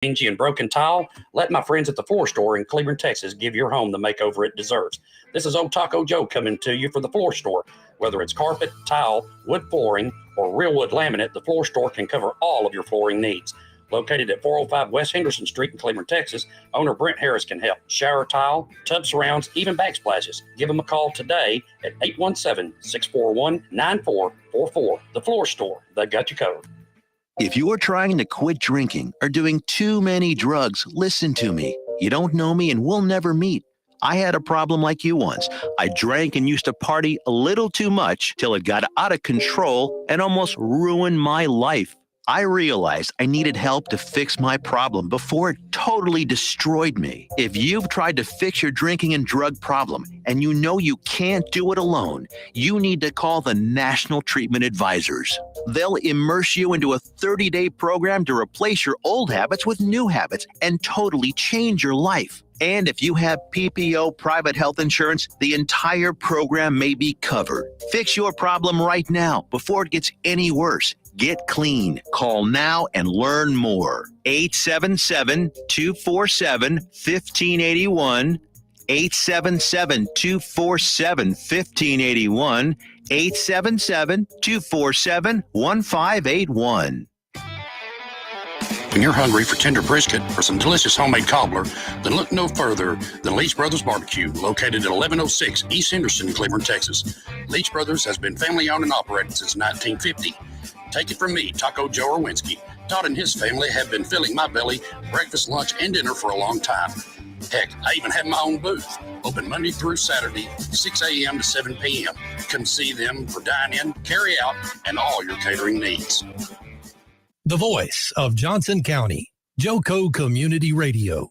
dingy and broken tile? Let my friends at the Floor Store in Cleveland, Texas give your home the makeover it deserves. This is Old Taco Joe coming to you for the Floor Store. Whether it's carpet, tile, wood flooring, or real wood laminate, the Floor Store can cover all of your flooring needs. Located at 405 West Henderson Street in Cleveland, Texas, owner Brent Harris can help. Shower tile, tub surrounds, even backsplashes. Give them a call today at 817-641-9444. The Floor Store, they got you covered. If you're trying to quit drinking or doing too many drugs, listen to me. You don't know me and we'll never meet. I had a problem like you once. I drank and used to party a little too much till it got out of control and almost ruined my life. I realized I needed help to fix my problem before it totally destroyed me. If you've tried to fix your drinking and drug problem and you know you can't do it alone, you need to call the National Treatment Advisors. They'll immerse you into a 30-day program to replace your old habits with new habits and totally change your life. And if you have PPO private health insurance, the entire program may be covered. Fix your problem right now before it gets any worse. Get clean. Call now and learn more. 877-247-1581. 877-247-1581. 877-247-1581. When you're hungry for tender brisket or some delicious homemade cobbler, then look no further than Leech Brothers Barbecue, located at 1106 East Henderson in Cleveland, Texas. Leech Brothers has been family-owned and operated since 1950. Take it from me, Taco Joe Orwinski. Todd and his family have been filling my belly breakfast, lunch, and dinner for a long time. Heck, I even have my own booth, open Monday through Saturday, 6 a.m. to 7 p.m. Come see them for dine-in, carry-out, and all your catering needs. The voice of Johnson County, Joco Community Radio.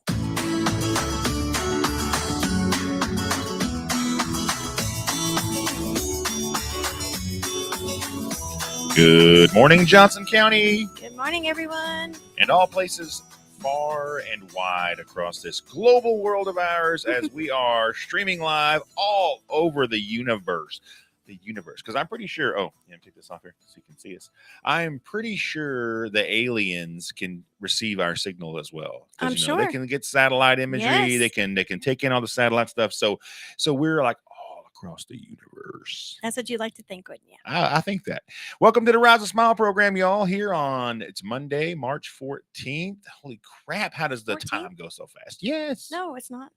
Good morning, Johnson County. Good morning, everyone. And all places far and wide across this global world of ours as we are streaming live all over the universe. Because I'm pretty sure, take this off here so you can see us. I'm pretty sure the aliens can receive our signal as well. I'm sure. They can get satellite imagery. Yes. They can take in all the satellite stuff. So we're like all across the universe. That's what you like to think, wouldn't you? I think that. Welcome to the Rise and Smile program, y'all. Here on, it's Monday, March 14th. Holy crap. How does the 14th? time go so fast? Yes. No, it's not.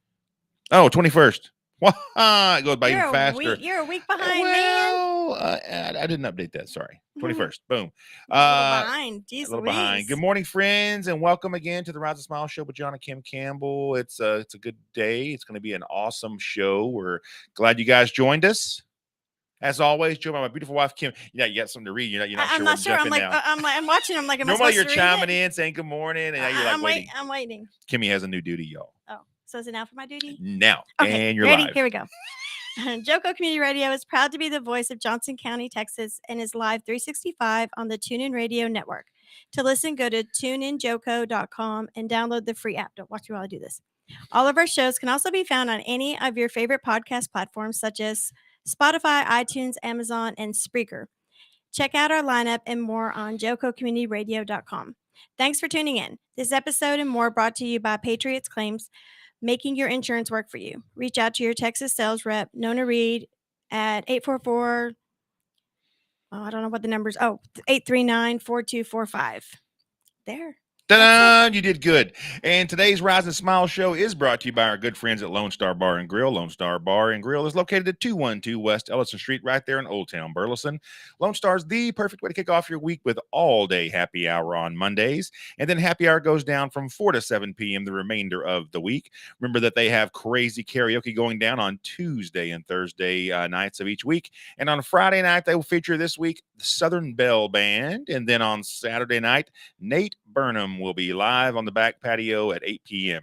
Oh, 21st. It goes by even faster. You're a week behind, man. I didn't update that. Sorry. 21st. Boom. A little behind. Jeez, a little behind. Good morning, friends, and welcome again to the Rise and Smile Show with John and Kim Campbell. It's a good day. It's going to be an awesome show. We're glad you guys joined us. As always, joined by my beautiful wife, Kim. You got something to read. You're not I'm not sure. I'm watching. I'm like, am I normally you're supposed to read chiming it? in, saying good morning, and now you're like waiting. I'm waiting. Kimmy has a new duty, y'all. Oh, so is it now for my duty? Now. Okay, and you're ready? live. Here we go. Joco Community Radio is proud to be the voice of Johnson County, Texas, and is live 365 on the TuneIn Radio Network. To listen, go to tuneinjoco.com and download the free app. Don't watch me while I do this. All of our shows can also be found on any of your favorite podcast platforms, such as Spotify, iTunes, Amazon, and Spreaker. Check out our lineup and more on jococommunityradio.com. Thanks for tuning in. This episode and more brought to you by Patriots Claims, making your insurance work for you. Reach out to your Texas sales rep, Nona Reed, at 844, I don't know what the numbers, 839-4245. There. Ta-da! You did good. And today's Rise and Smile show is brought to you by our good friends at Lone Star Bar and Grill. Lone Star Bar and Grill is located at 212 West Ellison Street, right there in Old Town Burleson. Lone Star is the perfect way to kick off your week with all-day happy hour on Mondays. And then happy hour goes down from 4 to 7 p.m. the remainder of the week. Remember that they have crazy karaoke going down on Tuesday and Thursday nights of each week. And on Friday night, they will feature this week the Southern Bell Band. And then on Saturday night, Nate Burnham will be live on the back patio at 8 p.m.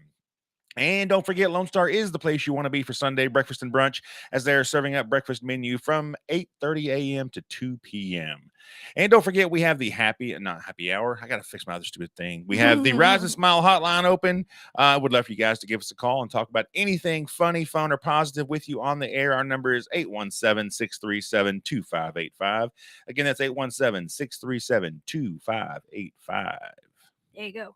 And don't forget, Lone Star is the place you want to be for Sunday breakfast and brunch, as they're serving up breakfast menu from 8:30 a.m. to 2 p.m. And don't forget, we have the not happy hour. I got to fix my other stupid thing. We have the Rise and Smile hotline open. I would love for you guys to give us a call and talk about anything funny, fun, or positive with you on the air. Our number is 817-637-2585. Again, that's 817-637-2585. There you go.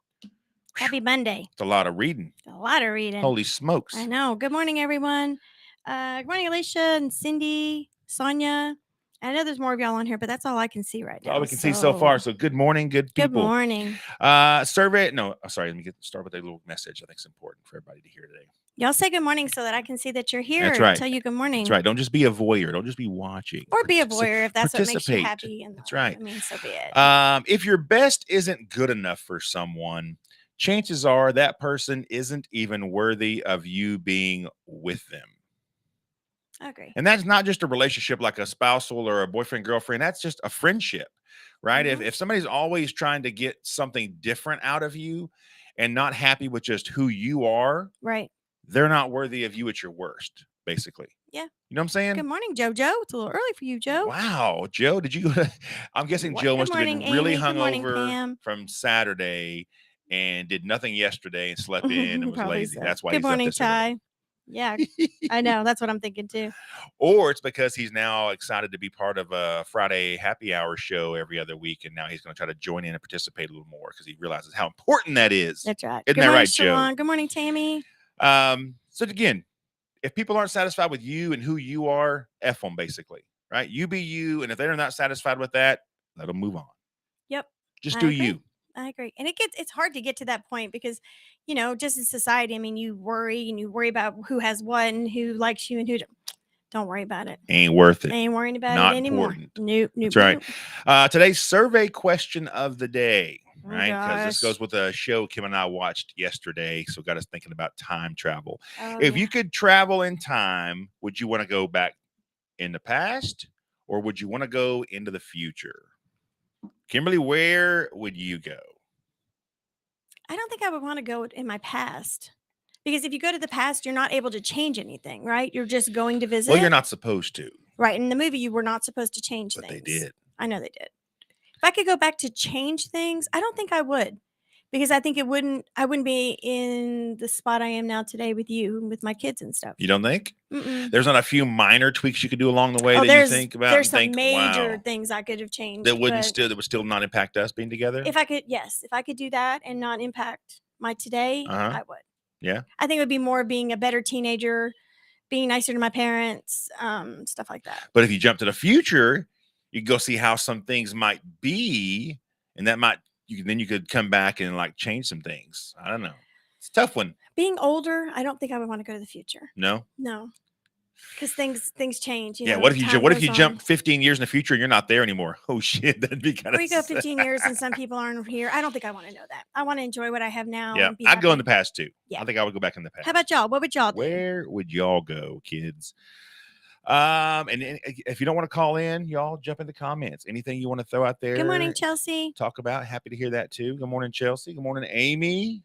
Happy Monday. It's a lot of reading. A lot of reading. Holy smokes. I know. Good morning, everyone. Good morning, Alicia and Cindy, Sonia. I know there's more of y'all on here, but that's all I can see right now. All we can see so far. So good morning, good people. Good morning. Survey. No, sorry. Let me start with a little message. I think it's important for everybody to hear today. Y'all say good morning so that I can see that you're here. That's right. Tell you good morning. That's right. Don't just be a voyeur. Don't just be watching. Or be a voyeur if that's what makes you Participate. happy. That's right. I mean, so be it. If your best isn't good enough for someone, chances are that person isn't even worthy of you being with them. I agree. And that's not just a relationship like a spousal or a boyfriend, girlfriend. That's just a friendship, right? Mm-hmm. If somebody's always trying to get something different out of you and not happy with just who you are, right, they're not worthy of you at your worst, basically. Yeah. You know what I'm saying? Good morning, JoJo. It's a little early for you, Joe. Wow. Joe, did you go to, I'm guessing Joe must have been really hungover from Saturday and did nothing yesterday and slept in and was lazy. So. That's why Good morning, he's Ty. Yeah, I know. That's what I'm thinking too. Or it's because he's now excited to be part of a Friday happy hour show every other week. And now he's going to try to join in and participate a little more because he realizes how important that is. That's right. Isn't that right, Joe? Good morning, Tammy. So again, if people aren't satisfied with you and who you are, F them basically, right? You be you. And if they're not satisfied with that, let them move on. Yep. Just do you. I agree. And it's hard to get to that point because, you know, just in society, I mean, you worry about who has what and who likes you and who don't worry about it. Ain't worth it. Ain't worrying about Not it anymore. Important. Nope. That's right. Today's survey question of the day, right? Because Oh, this goes with a show Kim and I watched yesterday. So got us thinking about time travel. Oh, if you could travel in time, would you want to go back in the past or would you want to go into the future? Kimberly, where would you go? I don't think I would want to go in my past because if you go to the past, you're not able to change anything, right? You're just going to visit. Well, you're not supposed to. Right. In the movie, you were not supposed to change things. But they did. I know they did. If I could go back to change things, I don't think I would because I think I wouldn't be in the spot I am now today with you, with my kids and stuff. You don't think? Mm-mm. There's not a few minor tweaks you could do along the way that you think about? There's some major things I could have changed. That would still not impact us being together? If I could do that and not impact my today, I would. Yeah. I think it would be more being a better teenager, being nicer to my parents, stuff like that. But if you jump to the future, you can go see how some things might be, and that might then you could come back and like change some things. I don't know. It's a tough one. Being older, I don't think I would want to go to the future. No. Because things change. You know, what if you jump 15 years in the future and you're not there anymore? Oh shit, that'd be kind of. We go 15 years and some people aren't here. I don't think I want to know that. I want to enjoy what I have now. Yeah, I'd go in the past too. Yeah, I think I would go back in the past. How about y'all? What would y'all do? Where would y'all go, kids? And if you don't want to call in, y'all jump in the comments. Anything you want to throw out there? Good morning, Chelsea. Talk about. Happy to hear that too. Good morning, Chelsea. Good morning, Amy.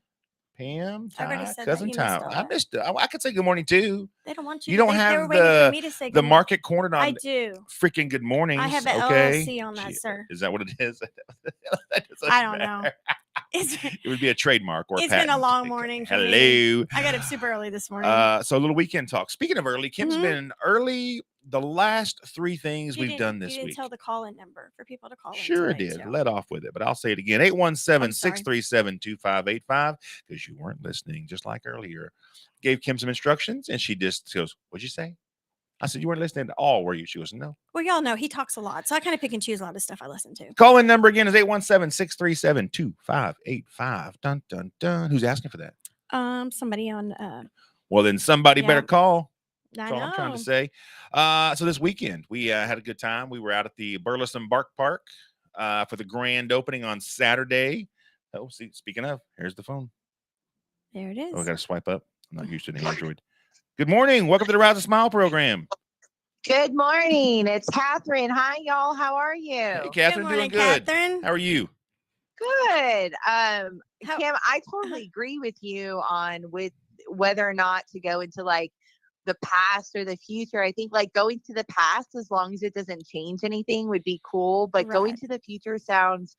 Pam, Ty, cousin Ty. I missed it. I could say good morning too. They don't want you. You don't have the market cornered on. I do. Freaking good morning. I have an LLC on that, sir. Is that what it is? I don't know. It would be a trademark or. It's been a long morning. For Hello. Me. I got up super early this morning. So a little weekend talk. Speaking of early, Kim's been early. The last three things we've done this week. You didn't tell the call-in number for people to call in. Sure did. Too. Let off with it, but I'll say it again. 817-637-2585 because you weren't listening, just like earlier. Gave Kim some instructions, and she just goes, what'd you say? I said, you weren't listening at all, were you? She goes, no. Well, y'all know he talks a lot, so I kind of pick and choose a lot of stuff I listen to. Call-in number again is 817-637-2585. Dun, dun, dun. Who's asking for that? Somebody on... Well, then somebody better call. That's all I'm trying to say. So this weekend, we had a good time. We were out at the Burleson Bark Park for the grand opening on Saturday. Oh, see, speaking of, here's the phone. There it is. Oh, I got to swipe up. I'm not used to the Android. Good morning. Welcome to the Rise and Smile program. Good morning. It's Catherine. Hi, y'all. How are you? Hey, Catherine. Good morning, doing good. Catherine. How are you? Good. Kim, I totally agree with you on whether or not to go into like the past or the future. I think like going to the past, as long as it doesn't change anything, would be cool. But going to the future sounds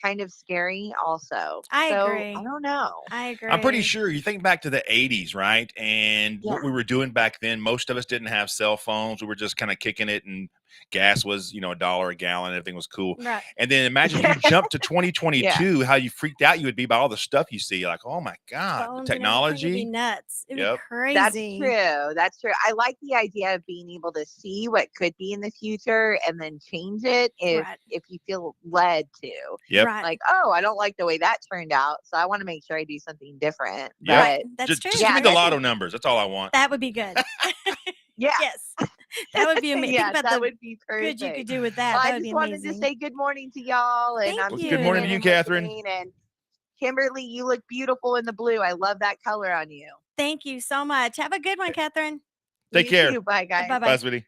kind of scary also. I agree. I don't know. I agree. I'm pretty sure you think back to the 80s, right? And what we were doing back then, most of us didn't have cell phones. We were just kind of kicking it and gas was, $1 a gallon. Everything was cool. Right. And then imagine if you jumped to 2022, Yeah. how you freaked out you would be by all the stuff you see. Like, oh my God, Phones the and everything would be technology. nuts. It'd Yep. be crazy. That's true. That's true. I like the idea of being able to see what could be in the future and then change it Right. if you feel led to. Yep. Right. Like, oh, I don't like the way that turned out, so I want to make sure I do something different. Yep. Right. That's Just, true. just Yeah, give me the that's lotto numbers. That's all I want. That would be good. Yeah. Yes. That would be amazing. Yeah, Think about that the would be perfect. good you could do with that. Well, That I would just be wanted amazing. to say good morning to y'all, and Thank I'm you. Good morning to you, listening, Catherine. And Kimberly, you look beautiful in the blue. I love that color on you. Thank you so much. Have a good one, Catherine. Take You care. too. Bye, guys. Bye-bye. Bye, sweetie.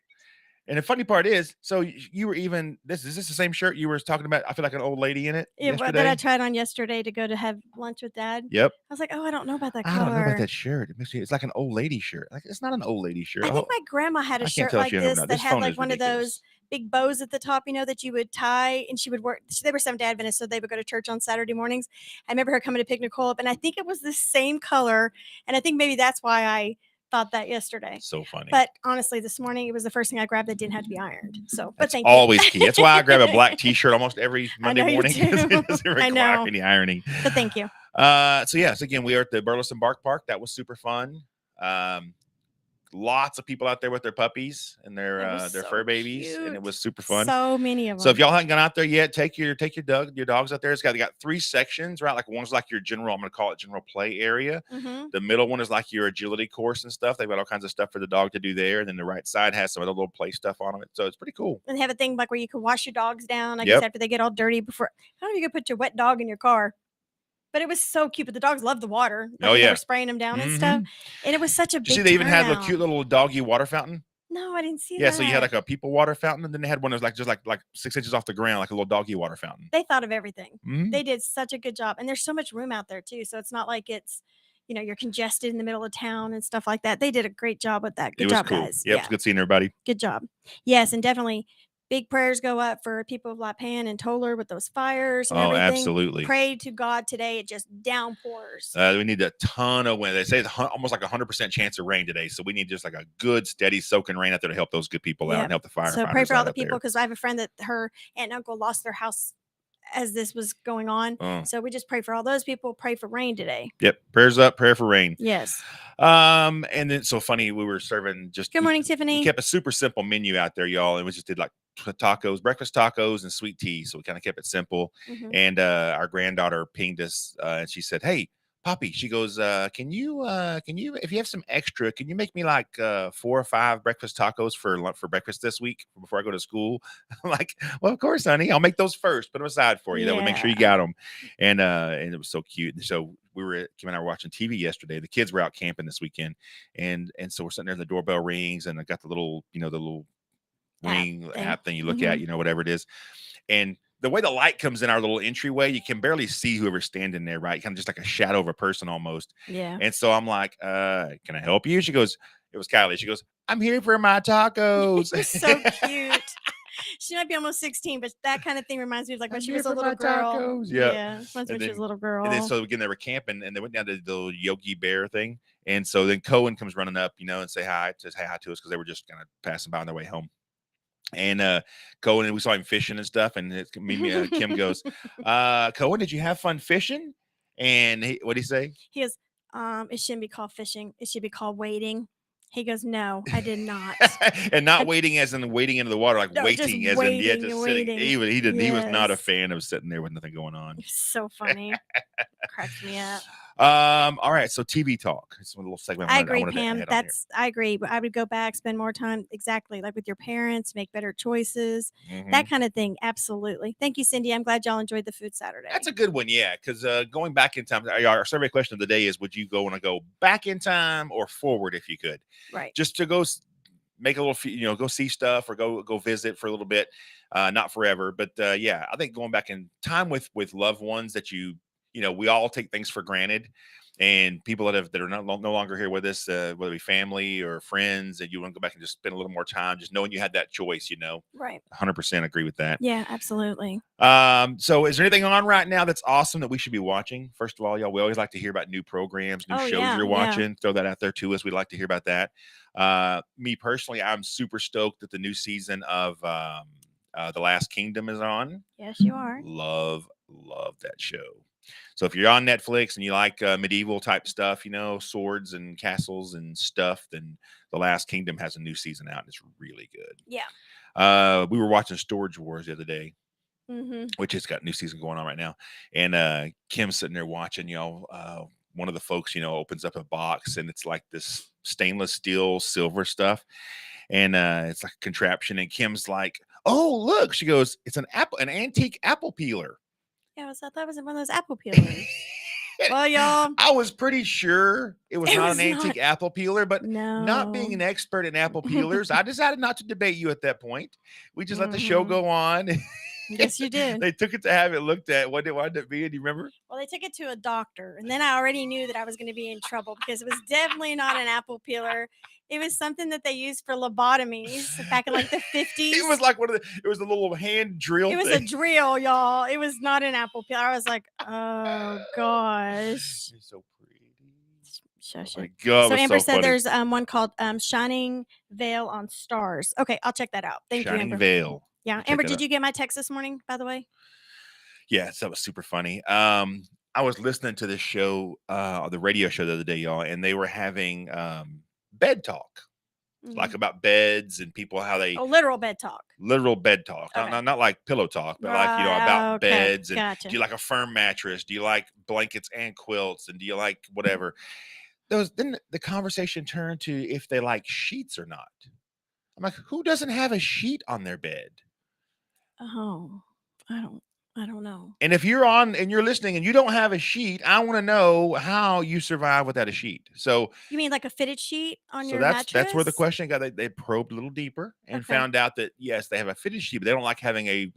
And the funny part is, so you were even is this the same shirt you were talking about? I feel like an old lady in it Yeah, that yesterday. I tried on yesterday to go to have lunch with Dad. Yep. I was like, oh, I don't know about that I color. don't know about that shirt. It's like an old lady shirt. Like, it's not an old lady shirt. I think my grandma had a I can't shirt tell if like you have this now. that This had phone like is one of ridiculous. those big bows at the top, that you would tie, and she would work. They were Seventh-day Adventists, so they would go to church on Saturday mornings. I remember her coming to pick Nicole up, and I think it was the same color, and I think maybe that's why I thought that yesterday. So funny. But honestly, this morning it was the first thing I grabbed that didn't have to be ironed. So, but That's thank always you. key. That's why I grab a black T-shirt almost every Monday know you morning because do. it doesn't I require know. any ironing. But thank you. So yes, again, we are at the Burleson Bark Park. That was super fun. Lots of people out there with their puppies and their so fur babies, and it cute. was super fun. So many of them. So if y'all haven't gone out there yet, take your dogs out there. They got 3 sections, right? Like one's like your general, I'm gonna call it general play area. Mhm. The middle one is like your agility course and stuff. They've got all kinds of stuff for the dog to do there. And then the right side has some other little play stuff on it. So it's pretty cool. And they have a thing like where you can wash your dogs down, I Yep. guess, after they get all dirty before. I don't know if you could put your wet dog in your car. But it was so cute. But the dogs loved the water. Like Oh, when they yeah. were spraying them down and stuff. And it was such a Did you big see they even had a turnout. cute little doggy water fountain? No, I didn't see Yeah, that. so you had like a people water fountain, and then they had one that was like just like 6 inches off the ground, like a little doggy water fountain. They thought of everything. Mhm. They did such a good job. And there's so much room out there too. So it's not like it's, you're congested in the middle of town and stuff like that. They did a great job with that. Good It was job, cool. guys. Yep, it's good seeing everybody. Good job. Yes, and definitely big prayers go up for people of Lipan and Toller with those fires and Oh, everything. absolutely. Pray to God today. It just downpours. We need a ton of wind. They say it's almost like 100% chance of rain today. So we need just like a good, steady, soaking rain out there to help those good people out Yep. and help the firefighters. So pray for all out the up there. people, because I have a friend that her aunt and uncle lost their house as this was going on. Oh. So we just pray for all those people. Pray for rain today. Yep. Prayers up, prayer for rain. Yes. And then so funny, we were serving just Good morning, we Tiffany. kept a super simple menu out there, y'all, and we just did like tacos, breakfast tacos, and sweet tea. So we kind of kept it simple. Mhm. And our granddaughter pinged us, and she said, "Hey, Poppy," she goes, can you, if you have some extra, can you make me like 4 or 5 breakfast tacos for breakfast this week before I go to school? I'm like, well, of course, honey, I'll make those first. Put them aside for you. That would make sure you got them. And it was so cute. And so Kim and I were watching TV yesterday. The kids were out camping this weekend, and so we're sitting there, and the doorbell rings, and I got the little, the little ring app thing you look at, whatever it is, and the way the light comes in our little entryway, you can barely see whoever's standing there, right? Kind of just like a shadow of a person almost. Yeah. And so I'm like, can I help you? She goes, it was Kylie. She goes, I'm here for my tacos. So cute. She might be almost 16, but that kind of thing reminds me of like when she was a little girl. Tacos. Yeah. When she was a little girl. And then so again, they were camping, and they went down to the little Yogi Bear thing. And so then Cohen comes running up, and say hi to us because they were just kind of passing by on their way home. And Cohen, and we saw him fishing and stuff. And Kim goes, Cohen, did you have fun fishing? And what did he say? He goes, it shouldn't be called fishing. It should be called wading. He goes, no, I did not. And not wading as in wading into the water, like No, waiting just as in just waiting. sitting. He was not a Yes. fan of sitting there with nothing going on. So funny. Cracks me up. All right, so TV talk. It's a little segment. I agree, wanted to Pam. add on here. I agree. I would go back, spend more time exactly like with your parents, make better choices, Mhm. that kind of thing. Absolutely. Thank you, Cindy. I'm glad y'all enjoyed the food Saturday. That's a good one, yeah. Because going back in time, our survey question of the day is: would you want to go back in time or forward if you could? Right. Just to go make a little, go see stuff or go visit for a little bit, not forever, but yeah, I think going back in time with loved ones that we all take things for granted. And people that are no longer here with us, whether it be family or friends, and you want to go back and just spend a little more time, just knowing you had that choice, Right. 100% agree with that. Yeah, absolutely. So is there anything on right now that's awesome that we should be watching? First of all, y'all, we always like to hear about new programs, new shows you're watching. Throw that out there to us. We'd like to hear about that. Me personally, I'm super stoked that the new season of The Last Kingdom is on. Yes, you are. Love that show. So if you're on Netflix and you like medieval type stuff, swords and castles and stuff, then The Last Kingdom has a new season out and it's really good. Yeah. We were watching Storage Wars the other day, Mm-hmm. which has got a new season going on right now. And Kim's sitting there watching, one of the folks, opens up a box and it's like this stainless steel silver stuff. And it's like a contraption. And Kim's like, oh, look, she goes, it's an antique apple peeler. Yeah, I thought that was one of those apple peelers. Well, y'all, I was pretty sure it was not an antique apple peeler, but not being an expert in apple peelers, I decided not to debate you at that point. We just let the show go on. Yes, you did. They took it to have it looked at. What did it wind up being? Do you remember? Well, they took it to a doctor, and then I already knew that I was going to be in trouble because it was definitely not an apple peeler. It was something that they used for lobotomies back in like the 50s. It was like it was a little hand drill. It was a drill, y'all. It was not an apple peeler. I was like, oh gosh. It's so pretty. Shush Oh my it. God, So it was Amber so said funny. there's one called Shining Veil on Stars. Okay, I'll check that out. Thank you, Shining Amber. Veil. Yeah, Check Amber, that did out. you get my text this morning, by the way? Yes, that was super funny. I was listening to this show, the radio show the other day, y'all, and they were having bed talk, like about beds and people, how they literal bed talk. literal bed talk, Okay. not like pillow talk, but like about beds and Gotcha. do you like a firm mattress? Do you like blankets and quilts? And do you like whatever? Then the conversation turned to if they like sheets or not. I'm like, who doesn't have a sheet on their bed? Oh, I don't know. And if you're on and you're listening and you don't have a sheet, I want to know how you survive without a sheet. So You mean like a fitted sheet on your that's where the mattress? question got. They probed a little deeper and found out that yes, they have a fitted sheet, but they don't like having a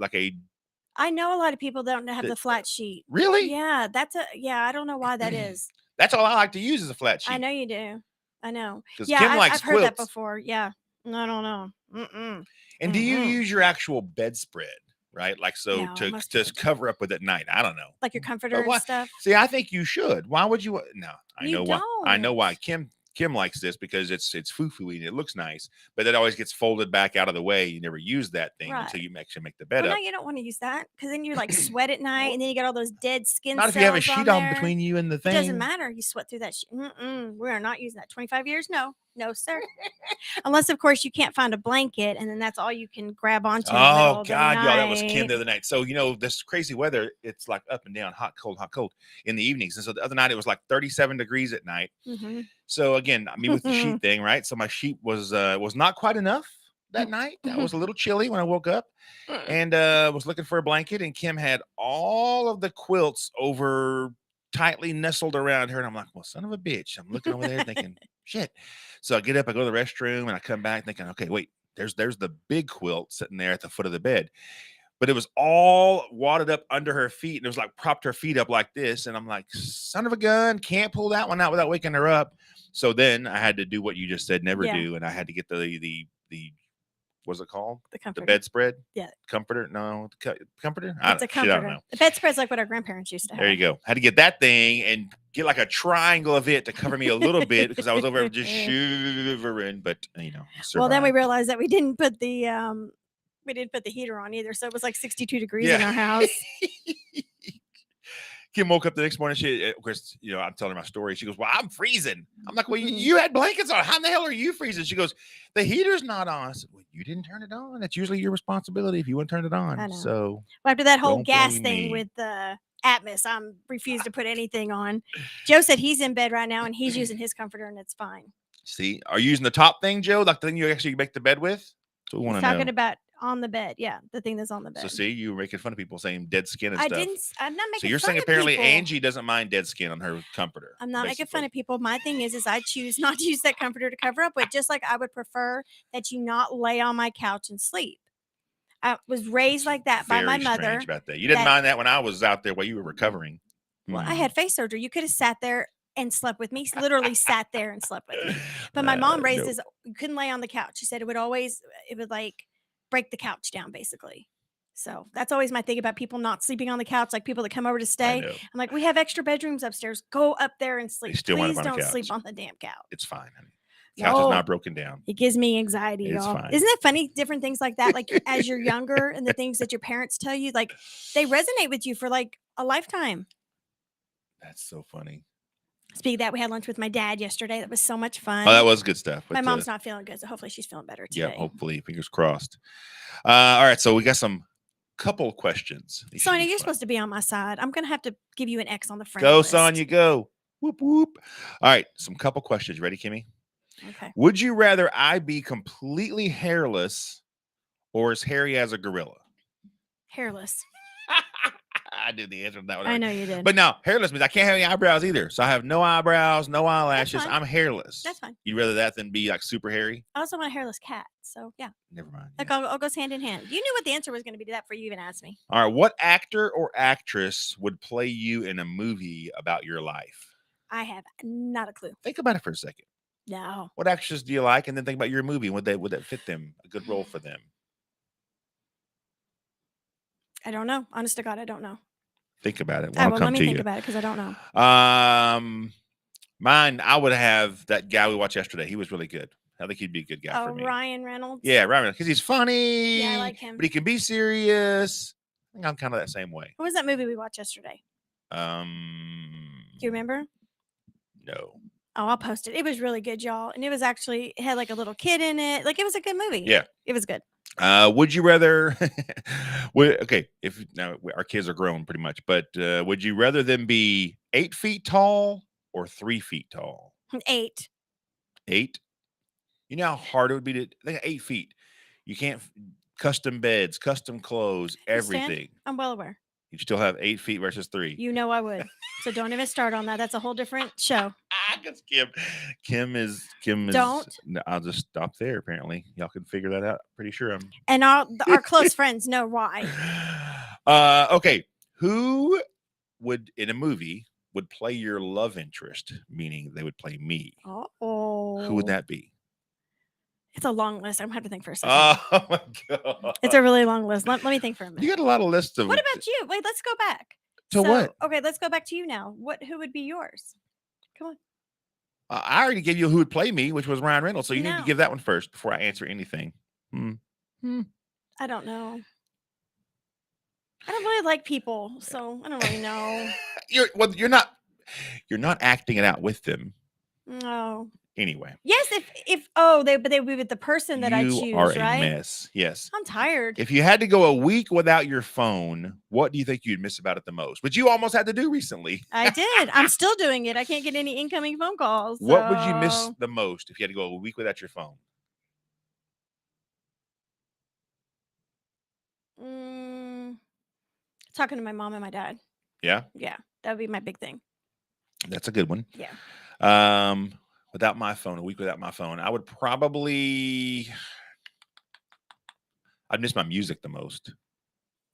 I know a lot of people don't have the flat sheet. Really? Yeah, I don't know why that is. That's all I like to use is a flat sheet. I know you do. I know. 'Cause Yeah, Kim likes I've heard that quilts. before. Yeah. I don't know. Mm-mm. And do you use your actual bedspread, right? Like so No, to most just people cover up with at night. I don't know. Like your comforter But why- and stuff? See, I think you should. Why would you? No, I You know why. I know don't. why. Kim likes this because it's foo-foo-y and it looks nice, but it always gets folded back out of the way. You never use that thing until you actually make the bed Well, up. no, you don't want to use that because then you like sweat at night and then you get all those dead skin Not cells if you have a sheet on there. between you and the It thing. doesn't matter. You sweat through that. We are not using that. 25 years? No, sir. Unless, of course, you can't find a blanket and then that's all you can grab onto. Oh God, y'all, that was Kim the other night. So this crazy weather, it's like up and down, hot, cold in the evenings. And so the other night it was like 37 degrees at night. Mm-hmm. So again, me with the sheet thing, right? So my sheet was not quite enough that night. I was a little chilly when I woke up and was looking for a blanket. And Kim had all of the quilts over tightly nestled around her. And I'm like, well, son of a bitch. I'm looking over there thinking, shit. So I get up, I go to the restroom and I come back thinking, okay, wait, there's the big quilt sitting there at the foot of the bed. But it was all wadded up under her feet and it was like propped her feet up like this. And I'm like, son of a gun, can't pull that one out without waking her up. So then I had to do what you just said, never do. And I had to get the what's it called? The comforter. The bedspread? Yeah. Comforter? No, comforter? It's a comforter. I don't know. The bedspread's like what our grandparents used to have. There you go. Had to get that thing and get like a triangle of it to cover me a little bit because I was over there just shivering. But well, then we realized that we didn't put the heater on either, so it was like 62 degrees in our house. Kim woke up the next morning. She, of course, I'm telling her my story. She goes, "Well, I'm freezing." I'm like, "Well, you had blankets on. How in the hell are you freezing?" She goes, "The heater's not on." I said, "Well, you didn't turn it on. That's usually your responsibility if you wouldn't turn it on." I know. So well, after that whole don't gas blame thing me. with the Atmos, I'm refused to put anything on. Joe said he's in bed right now and he's using his comforter and it's fine. See, are you using the top thing, Joe? Like the thing you actually make the bed with? So we want He's to know. talking about on the bed. Yeah, the thing that's on the bed. So see, you were making fun of people saying dead skin and I'm stuff. not making So you're fun saying of apparently people. Angie doesn't mind dead skin on her comforter. I'm not making fun of people. My thing is I choose not to use that comforter to cover up with, just like I would prefer that you not lay on my couch and sleep. I was raised like that by my mother. Strange about that. You didn't mind that when I was out there while you were recovering. Well, I had face surgery. You could have sat there and slept with me. He literally sat there and slept with me. But my mom raised us, you couldn't lay on the couch. She said it would like break the couch down basically. So that's always my thing about people not sleeping on the couch, like people that come over to stay. I'm like, we have extra bedrooms upstairs. Go up there and sleep. Please don't sleep on the damn couch. It's fine, honey. Couch is not broken down. It gives me anxiety, It's y'all. fine. Isn't it funny? Different things like that, like as you're younger and the things that your parents tell you, like they resonate with you for like a lifetime. That's so funny. Speaking of that, we had lunch with my dad yesterday. That was so much fun. Oh, that was good stuff. My mom's not feeling good, so hopefully she's feeling better today. Yeah, hopefully. Fingers crossed. All right, so we got some couple questions. Sonia, you're supposed to be on my side. I'm going to have to give you an X on the friend Go, list. Sonia, go. Whoop, whoop. All right, some couple questions. Ready, Kimmy? Okay. Would you rather I be completely hairless or as hairy as a gorilla? Hairless. I did the answer to that one. I know you did. But no, hairless means I can't have any eyebrows either. So I have no eyebrows, no eyelashes. I'm hairless. That's fine. You'd rather that than be like super hairy? I also want a hairless cat. So yeah. Never mind. Like all goes hand in hand. You knew what the answer was going to be to that before you even asked me. All right. What actor or actress would play you in a movie about your life? I have not a clue. Think about it for a second. No. What actresses do you like? And then think about your movie. Would that fit them? A good role for them? I don't know. Honest to God, I don't know. Think about it. Let me think about it because I don't know. Mine, I would have that guy we watched yesterday. He was really good. I think he'd be a good guy for me. Ryan Reynolds. Yeah, Ryan Reynolds, because he's funny. Yeah, I like him. But he can be serious. I think I'm kind of that same way. What was that movie we watched yesterday? Do you remember? No. Oh, I'll post it. It was really good, y'all. And it had like a little kid in it. Like it was a good movie. Yeah. It was good. Would you rather okay, if now our kids are grown pretty much, but would you rather them be 8 feet tall or 3 feet tall? 8. 8? You know how hard it would be to think 8 feet. You can't custom beds, custom clothes, everything. I'm well aware. You still have 8 feet versus 3. You know I would. So don't even start on that. That's a whole different show. Because Kim is. Don't. No, I'll just stop there. Apparently, y'all can figure that out. Pretty sure I'm. And our close friends know why. Okay. Who would in a movie would play your love interest? Meaning they would play me. Oh. Who would that be? It's a long list. I'm gonna have to think for a second. Oh my god. It's a really long list. Let me think for a minute. You got a lot of lists of. What about you? Wait, let's go back. To what? Okay, let's go back to you now. Who would be yours? Come on. I already gave you who would play me, which was Ryan Reynolds. So you need to No. give that one first before I answer anything. I don't know. I don't really like people, so I don't really know. You're not acting it out with them. No. Anyway. Yes, if they would be with the person that I choose, you are right? a mess. Yes. I'm tired. If you had to go a week without your phone, what do you think you'd miss about it the most? Which you almost had to do recently. I did. I'm still doing it. I can't get any incoming phone calls. What would you miss so- the most if you had to go a week without your phone? Talking to my mom and my dad. Yeah. Yeah, that would be my big thing. That's a good one. Yeah. Without my phone, a week without my phone, I would probably I'd miss my music the most.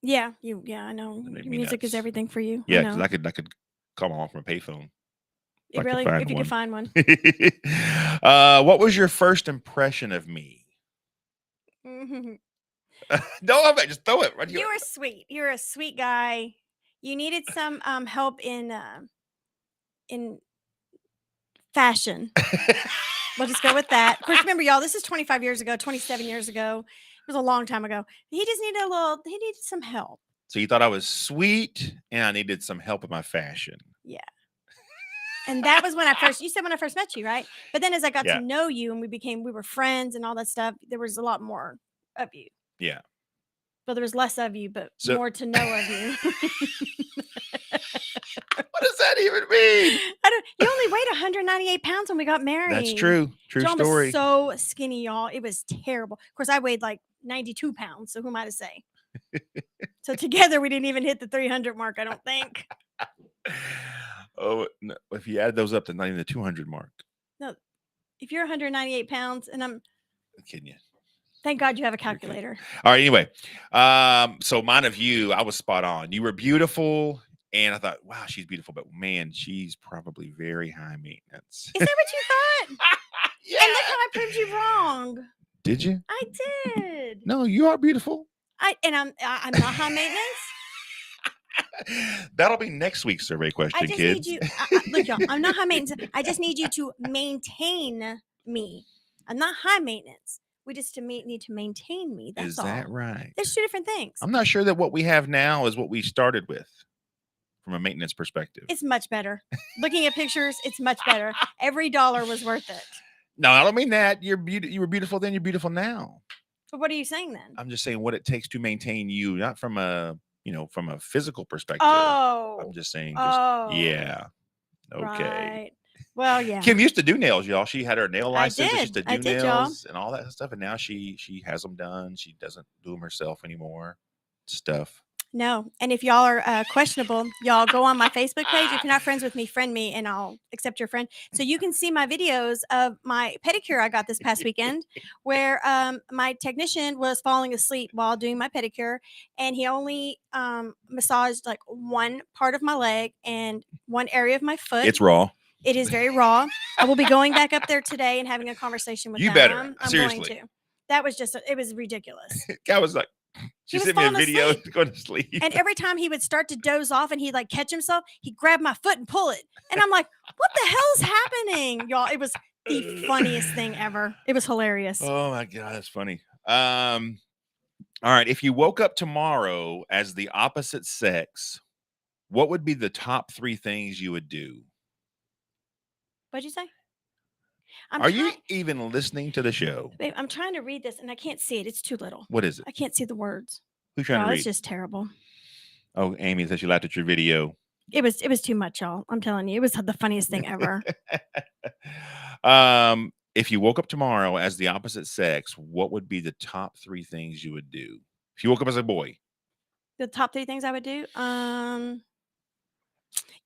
Yeah, I know. That made me Music is nuts. everything for you. Yeah, I because know. I could call my mom from a payphone. Really, if you could find one. What was your first impression of me? Mhm. No, just throw it. Right. You were sweet. You're a sweet guy. You needed some help in fashion. We'll just go with that. Of course, remember, y'all, this is 25 years ago, 27 years ago. It was a long time ago. He needed some help. So you thought I was sweet and I needed some help with my fashion. Yeah. And that was when you said when I first met you, right? But then as I got to know you and we were friends and all that stuff, there was a lot more of you. Yeah. Well, there was less of you, but more to know of you. What does that even mean? You only weighed 198 pounds when we got married. That's true. True John story. was so skinny, y'all. It was terrible. Of course, I weighed like 92 pounds. So who am I to say? So together, we didn't even hit the 300 mark, I don't think. Oh, no, if you add those up, to not even the 200 mark. No, if you're 198 pounds and I'm kidding you. Thank God you have a calculator. All right. Anyway, so mine of you, I was spot on. You were beautiful And I thought, wow, she's beautiful, but man, she's probably very high maintenance. Is that what you thought? Yeah. And look how I proved you wrong. Did you? I did. No, you are beautiful. I'm not high maintenance. That'll be next week's survey question, I just kids. need you. Look, y'all, I'm not high maintenance. I just need you to maintain me. I'm not high maintenance. We just need to maintain me. That's Is all. that right? There's two different things. I'm not sure that what we have now is what we started with from a maintenance perspective. It's much better. Looking at pictures, it's much better. Every dollar was worth it. No, I don't mean that. You were beautiful then. You're beautiful now. But what are you saying then? I'm just saying what it takes to maintain you, not from a physical perspective. Oh. I'm just saying. Oh. Yeah. Okay. Right. Well, yeah. Kim used to do nails, y'all. She had her nail license. She used to I do did, nails and all that stuff. And now she has them done. She doesn't do them herself anymore. Stuff. No. And if y'all are questionable, y'all go on my Facebook page. If you're not friends with me, friend me and I'll accept your friend. So you can see my videos of my pedicure I got this past weekend where my technician was falling asleep while doing my pedicure. And he only massaged like one part of my leg and one area of my foot. It's raw. It is very raw. I will be going back up there today and having a conversation with You them. better. I'm Seriously. going to. That was it was ridiculous. Guy was like, she He was sent me a falling video asleep. going to sleep. And every time he would start to doze off and he'd like catch himself, he'd grab my foot and pull it. And I'm like, what the hell's happening? Y'all, it was the funniest thing ever. It was hilarious. Oh my God, that's funny. All right. If you woke up tomorrow as the opposite sex, what would be the top 3 things you would do? What'd you say? Are you even listening to the show? Babe, I'm trying to read this and I can't see it. It's too little. What is it? I can't see the words. Who's trying to read? It's just terrible. Oh, Amy said she laughed at your video. It was too much, y'all. I'm telling you, it was the funniest thing ever. If you woke up tomorrow as the opposite sex, what would be the top 3 things you would do? If you woke up as a boy. The top 3 things I would do?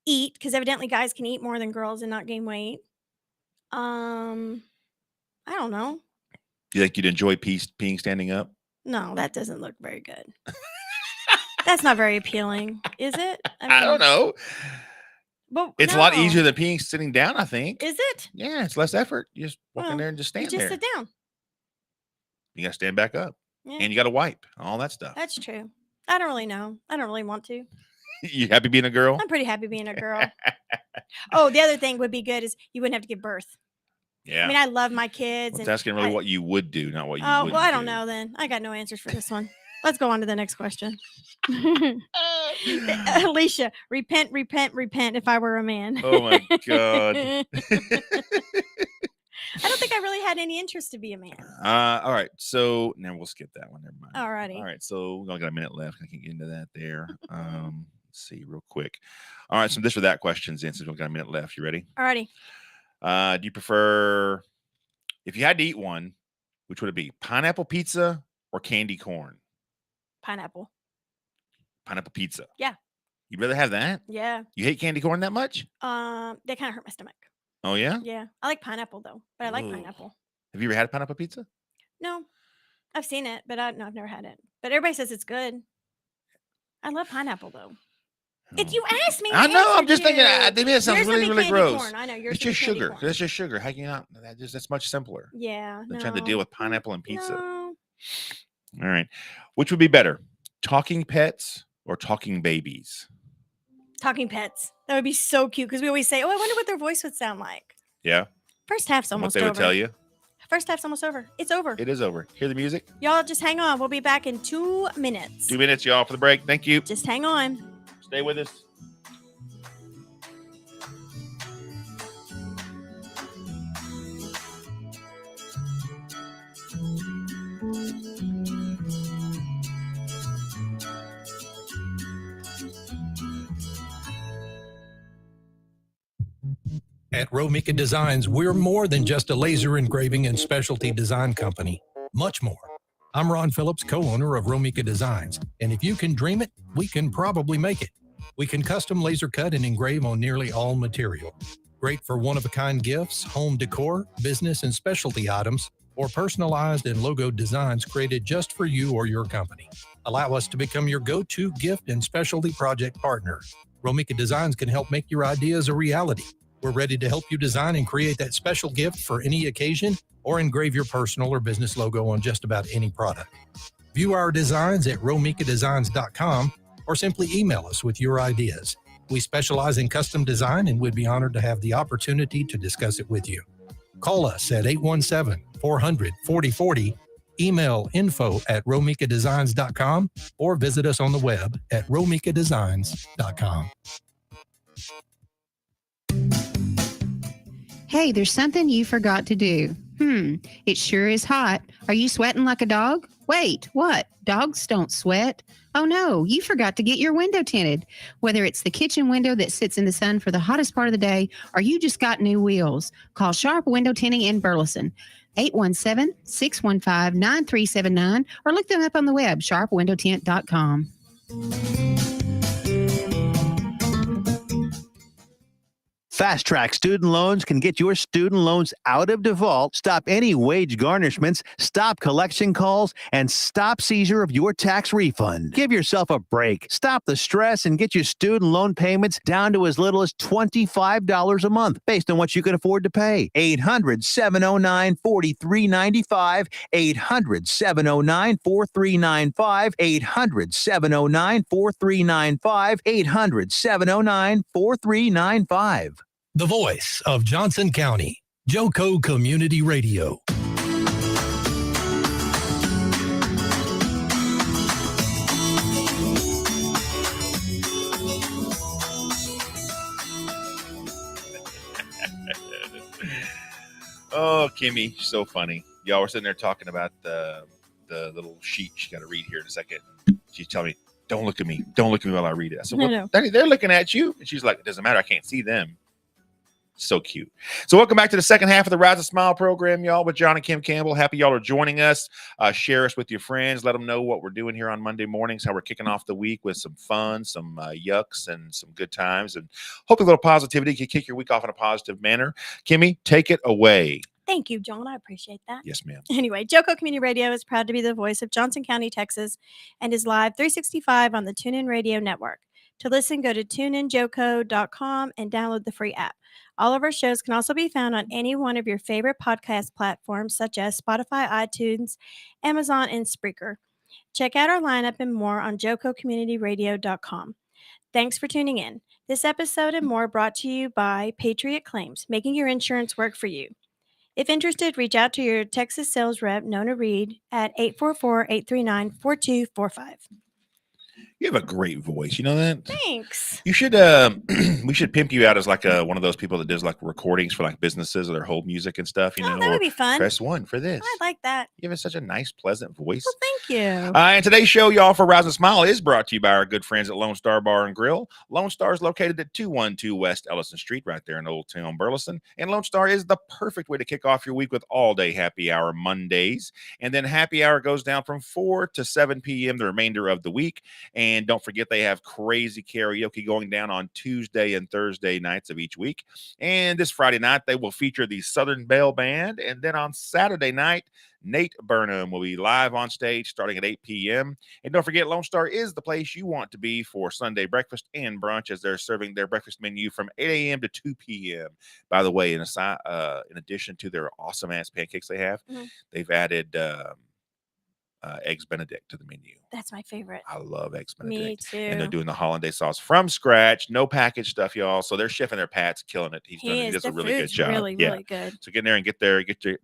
Eat, because evidently guys can eat more than girls and not gain weight. I don't know. You think you'd enjoy peeing standing up? No, that doesn't look very good. That's not very appealing, is it? I don't know. But It's a lot easier than peeing sitting down, I think. Is it? Yeah, it's less effort. You just walk in there and just You stand just there. sit down. You got to stand back up. Yeah. And you got to wipe, all that stuff. That's true. I don't really know. I don't really want to. You happy being a girl? I'm pretty happy being a girl. Oh, the other thing would be good is you wouldn't have to give birth. Yeah. I mean, I love my kids. Well, it's asking really what you would do, not what you Oh, would well, I don't know then. I got no answers for this one. Let's go on to the next question. Alicia, repent if I were a man. Oh my God. I don't think I really had any interest to be a man. All right. So now we'll skip that one. Never mind. Alrighty. All right. So we only got a minute left. I can't get into that there. Let's see real quick. All right. Some this or that questions in since we've got a minute left. You ready? Alrighty. Do you prefer, if you had to eat one, which would it be? Pineapple pizza or candy corn? Pineapple. Pineapple pizza. Yeah. You'd rather have that? Yeah. You hate candy corn that much? They kind of hurt my stomach. Oh, yeah? Yeah. I like pineapple though, but I like Ooh. pineapple. Have you ever had pineapple pizza? No, I've seen it, but I've never had it. But everybody says it's good. I love pineapple though. If you ask me, I know. I'm just thinking. I Maybe that sounds yours would really, be really candy gross. corn. I know yours. It's would be just candy sugar. corn. That's just sugar. How can you not? That's much simpler Yeah. than trying to deal with pineapple and pizza. No. All right. Which would be better, talking pets or talking babies? Talking pets. That would be so cute because we always say, "Oh, I wonder what their voice would sound like." Yeah. First half's And what almost they over. would tell you? First half's almost over. It's over. It is over. Hear the music? Y'all just hang on. We'll be back in 2 minutes. 2 minutes, y'all, for the break. Thank you. Just hang on. Stay with us. At Romika Designs, we're more than just a laser engraving and specialty design company. Much more. I'm Ron Phillips, co-owner of Romika Designs, and if you can dream it, we can probably make it. We can custom laser cut and engrave on nearly all material. Great for one-of-a-kind gifts, home decor, business and specialty items, or personalized and logo designs created just for you or your company. Allow us to become your go-to gift and specialty project partner. Romika Designs can help make your ideas a reality. We're ready to help you design and create that special gift for any occasion or engrave your personal or business logo on just about any product. View our designs at romikadesigns.com or simply email us with your ideas. We specialize in custom design and would be honored to have the opportunity to discuss it with you. Call us at 817-400-4040, email info@romikadesigns.com, or visit us on the web at romikadesigns.com. Hey, there's something you forgot to do. It sure is hot. Are you sweating like a dog? Wait, what? Dogs don't sweat. Oh no, you forgot to get your window tinted. Whether it's the kitchen window that sits in the sun for the hottest part of the day, or you just got new wheels, call Sharp Window Tinting in Burleson. 817-615-9379, or look them up on the web, sharpwindowtint.com. Fast Track Student Loans can get your student loans out of default, stop any wage garnishments, stop collection calls, and stop seizure of your tax refund. Give yourself a break. Stop the stress and get your student loan payments down to as little as $25 a month based on what you can afford to pay. 800-709-4395, 800-709-4395, 800-709-4395, 800-709-4395. The voice of Johnson County, Joco Community Radio. Oh, Kimmy, she's so funny. Y'all were sitting there talking about the little sheet she got to read here in a second. She's telling me, don't look at me. Don't look at me while I read it. I said, well, they're looking at you. And she's like, it doesn't matter. I can't see them. So cute. So welcome back to the second half of the Rise and Smile program, y'all, with John and Kim Campbell. Happy y'all are joining us. Share us with your friends. Let them know what we're doing here on Monday mornings, how we're kicking off the week with some fun, some yucks, and some good times. And hopefully a little positivity can kick your week off in a positive manner. Kimmy, take it away. Thank you, John. I appreciate that. Yes, ma'am. Anyway, Joco Community Radio is proud to be the voice of Johnson County, Texas, and is live 365 on the TuneIn Radio Network. To listen, go to tuneinjoco.com and download the free app. All of our shows can also be found on any one of your favorite podcast platforms, such as Spotify, iTunes, Amazon, and Spreaker. Check out our lineup and more on jococommunityradio.com. Thanks for tuning in. This episode and more brought to you by Patriot Claims, making your insurance work for you. If interested, reach out to your Texas sales rep, Nona Reed, at 844-839-4245. You have a great voice. You know that? Thanks. You should we should pimp you out as like one of those people that does like recordings for like businesses or their whole music and stuff, you know. That would be fun. Press 1 for this. I like that. You have such a nice, pleasant voice. Well, thank you. And today's show, y'all, for Rise and Smile is brought to you by our good friends at Lone Star Bar and Grill. Lone Star is located at 212 West Ellison Street, right there in Old Town Burleson. And Lone Star is the perfect way to kick off your week with all-day happy hour Mondays. And then happy hour goes down from 4 to 7 p.m. the remainder of the week. And don't forget, they have crazy karaoke going down on Tuesday and Thursday nights of each week. And this Friday night, they will feature the Southern Belle Band. And then on Saturday night, Nate Burnham will be live on stage starting at 8 p.m. And don't forget, Lone Star is the place you want to be for Sunday breakfast and brunch, as they're serving their breakfast menu from 8 a.m. to 2 p.m. By the way, in addition to their awesome-ass pancakes they have, they've added Eggs Benedict to the menu. That's my favorite. I love Eggs Benedict. Me too. And they're doing the hollandaise sauce from scratch, no package stuff, y'all. So they're chefing their pats, killing it. He does a really good job. Really good. So get in there and get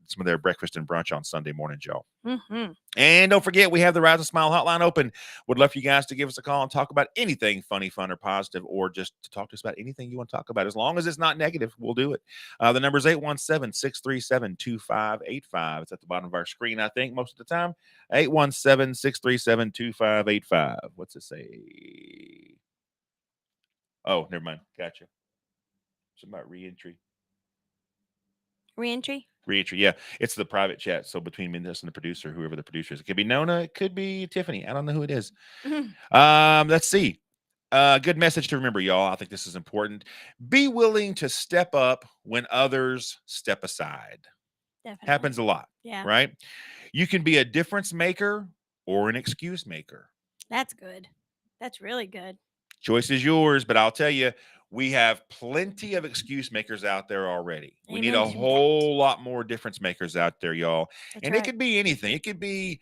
some of their breakfast and brunch on Sunday morning, y'all. And don't forget, we have the Rise and Smile hotline open. Would love for you guys to give us a call and talk about anything funny, fun, or positive, or just to talk to us about anything you want to talk about. As long as it's not negative, we'll do it. The number is 817-637-2585. It's at the bottom of our screen, I think, most of the time. 817-637-2585. What's it say? Oh, never mind. Gotcha. Something about reentry. Reentry, yeah. It's the private chat. So between me and this and the producer, whoever the producer is, it could be Nona, it could be Tiffany. I don't know who it is. Let's see. Good message to remember, y'all. I think this is important. Be willing to step up when others step aside. definitely. Happens a lot. Yeah. Right? You can be a difference maker or an excuse maker. That's good. That's really good. Choice is yours, but I'll tell you, we have plenty of excuse makers out there already. We need a Amen to that. whole lot more difference makers out there, y'all. That's And right. it could be anything. It could be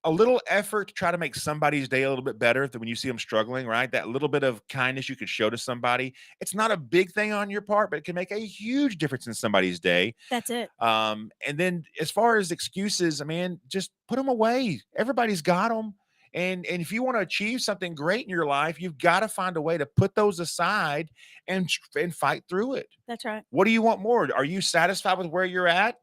a little effort to try to make somebody's day a little bit better when you see them struggling, right? That little bit of kindness you could show to somebody. It's not a big thing on your part, but it can make a huge difference in somebody's day. That's it. And then as far as excuses, man, just put them away. Everybody's got them. And if you want to achieve something great in your life, you've got to find a way to put those aside and fight through it. That's right. What do you want more? Are you satisfied with where you're at?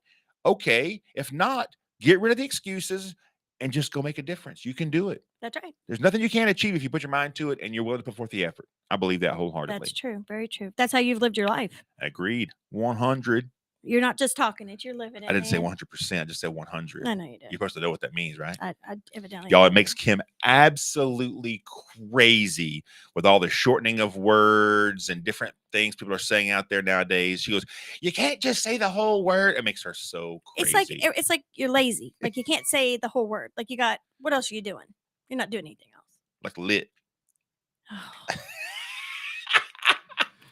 Okay. If not, get rid of the excuses and just go make a difference. You can do it. That's right. There's nothing you can't achieve if you put your mind to it and you're willing to put forth the effort. I believe that wholeheartedly. That's true. Very true. That's how you've lived your life. Agreed. 100. You're not just talking it, you're living it. I didn't say man. 100%. I just said 100. I know you did. You're supposed to know what that means, right? I evidently Y'all, it didn't. makes Kim absolutely crazy with all the shortening of words and different things people are saying out there nowadays. She goes, "You can't just say the whole word." It makes her so crazy. It's like you're lazy. Like you can't say the whole word. Like what else are you doing? You're not doing anything else. Like lit.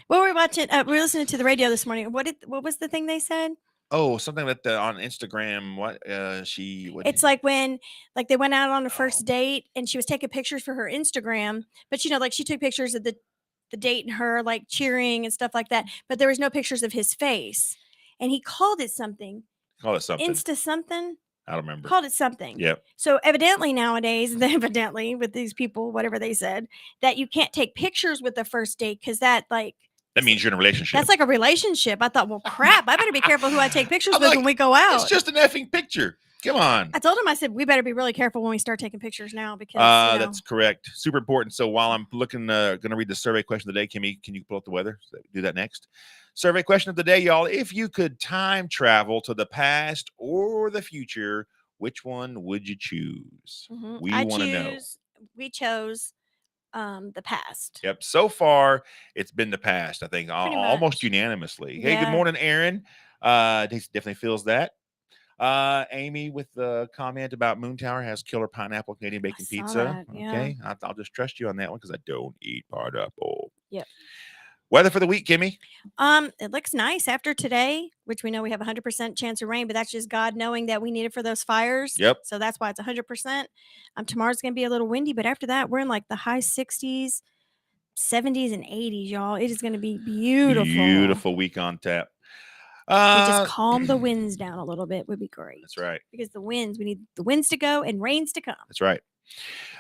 Well, we were watching. We were listening to the radio this morning. What was the thing they said? Oh, something that on Instagram. What It's like when they went out on a first date and she was taking pictures for her Instagram, but like she took pictures of the date and her like cheering and stuff like that, but there was no pictures of his face, and he called it something. Call it something. Insta something. I don't remember. Called it something. Yep. So evidently nowadays, with these people, whatever they said, that you can't take pictures with the first date because that means you're in a relationship. That's like a relationship. I thought, well, crap, I better be careful who I take pictures I'm with like, when we go out. It's just an effing picture. Come on. I told him, I said, we better be really careful when we start taking pictures now because that's correct. Super important. So while I'm looking, going to read the survey question of the day, Kimmy, can you pull up the weather? Do that next. Survey question of the day, y'all. If you could time travel to the past or the future, which one would you choose? Mm-hmm. We want to know. We chose the past. Yep. So far, it's been the past, I think, almost unanimously. Hey, good morning, Aaron. He definitely feels that. Amy with the comment about Moon Tower has killer pineapple Canadian bacon pizza. That, yeah. Okay. I'll just trust you on that one because I don't eat pineapple. Yep. Weather for the week, Kimmy. It looks nice after today, which we know we have 100% chance of rain, but that's just God knowing that we need it for those fires. Yep. So that's why it's 100%. Tomorrow's going to be a little windy, but after that, we're in like the high 60s, 70s, and 80s, y'all. It is going to be beautiful. Beautiful week on tap. Just calm the winds down a little bit would be great. That's right. Because we need the winds to go and rains to come. That's right.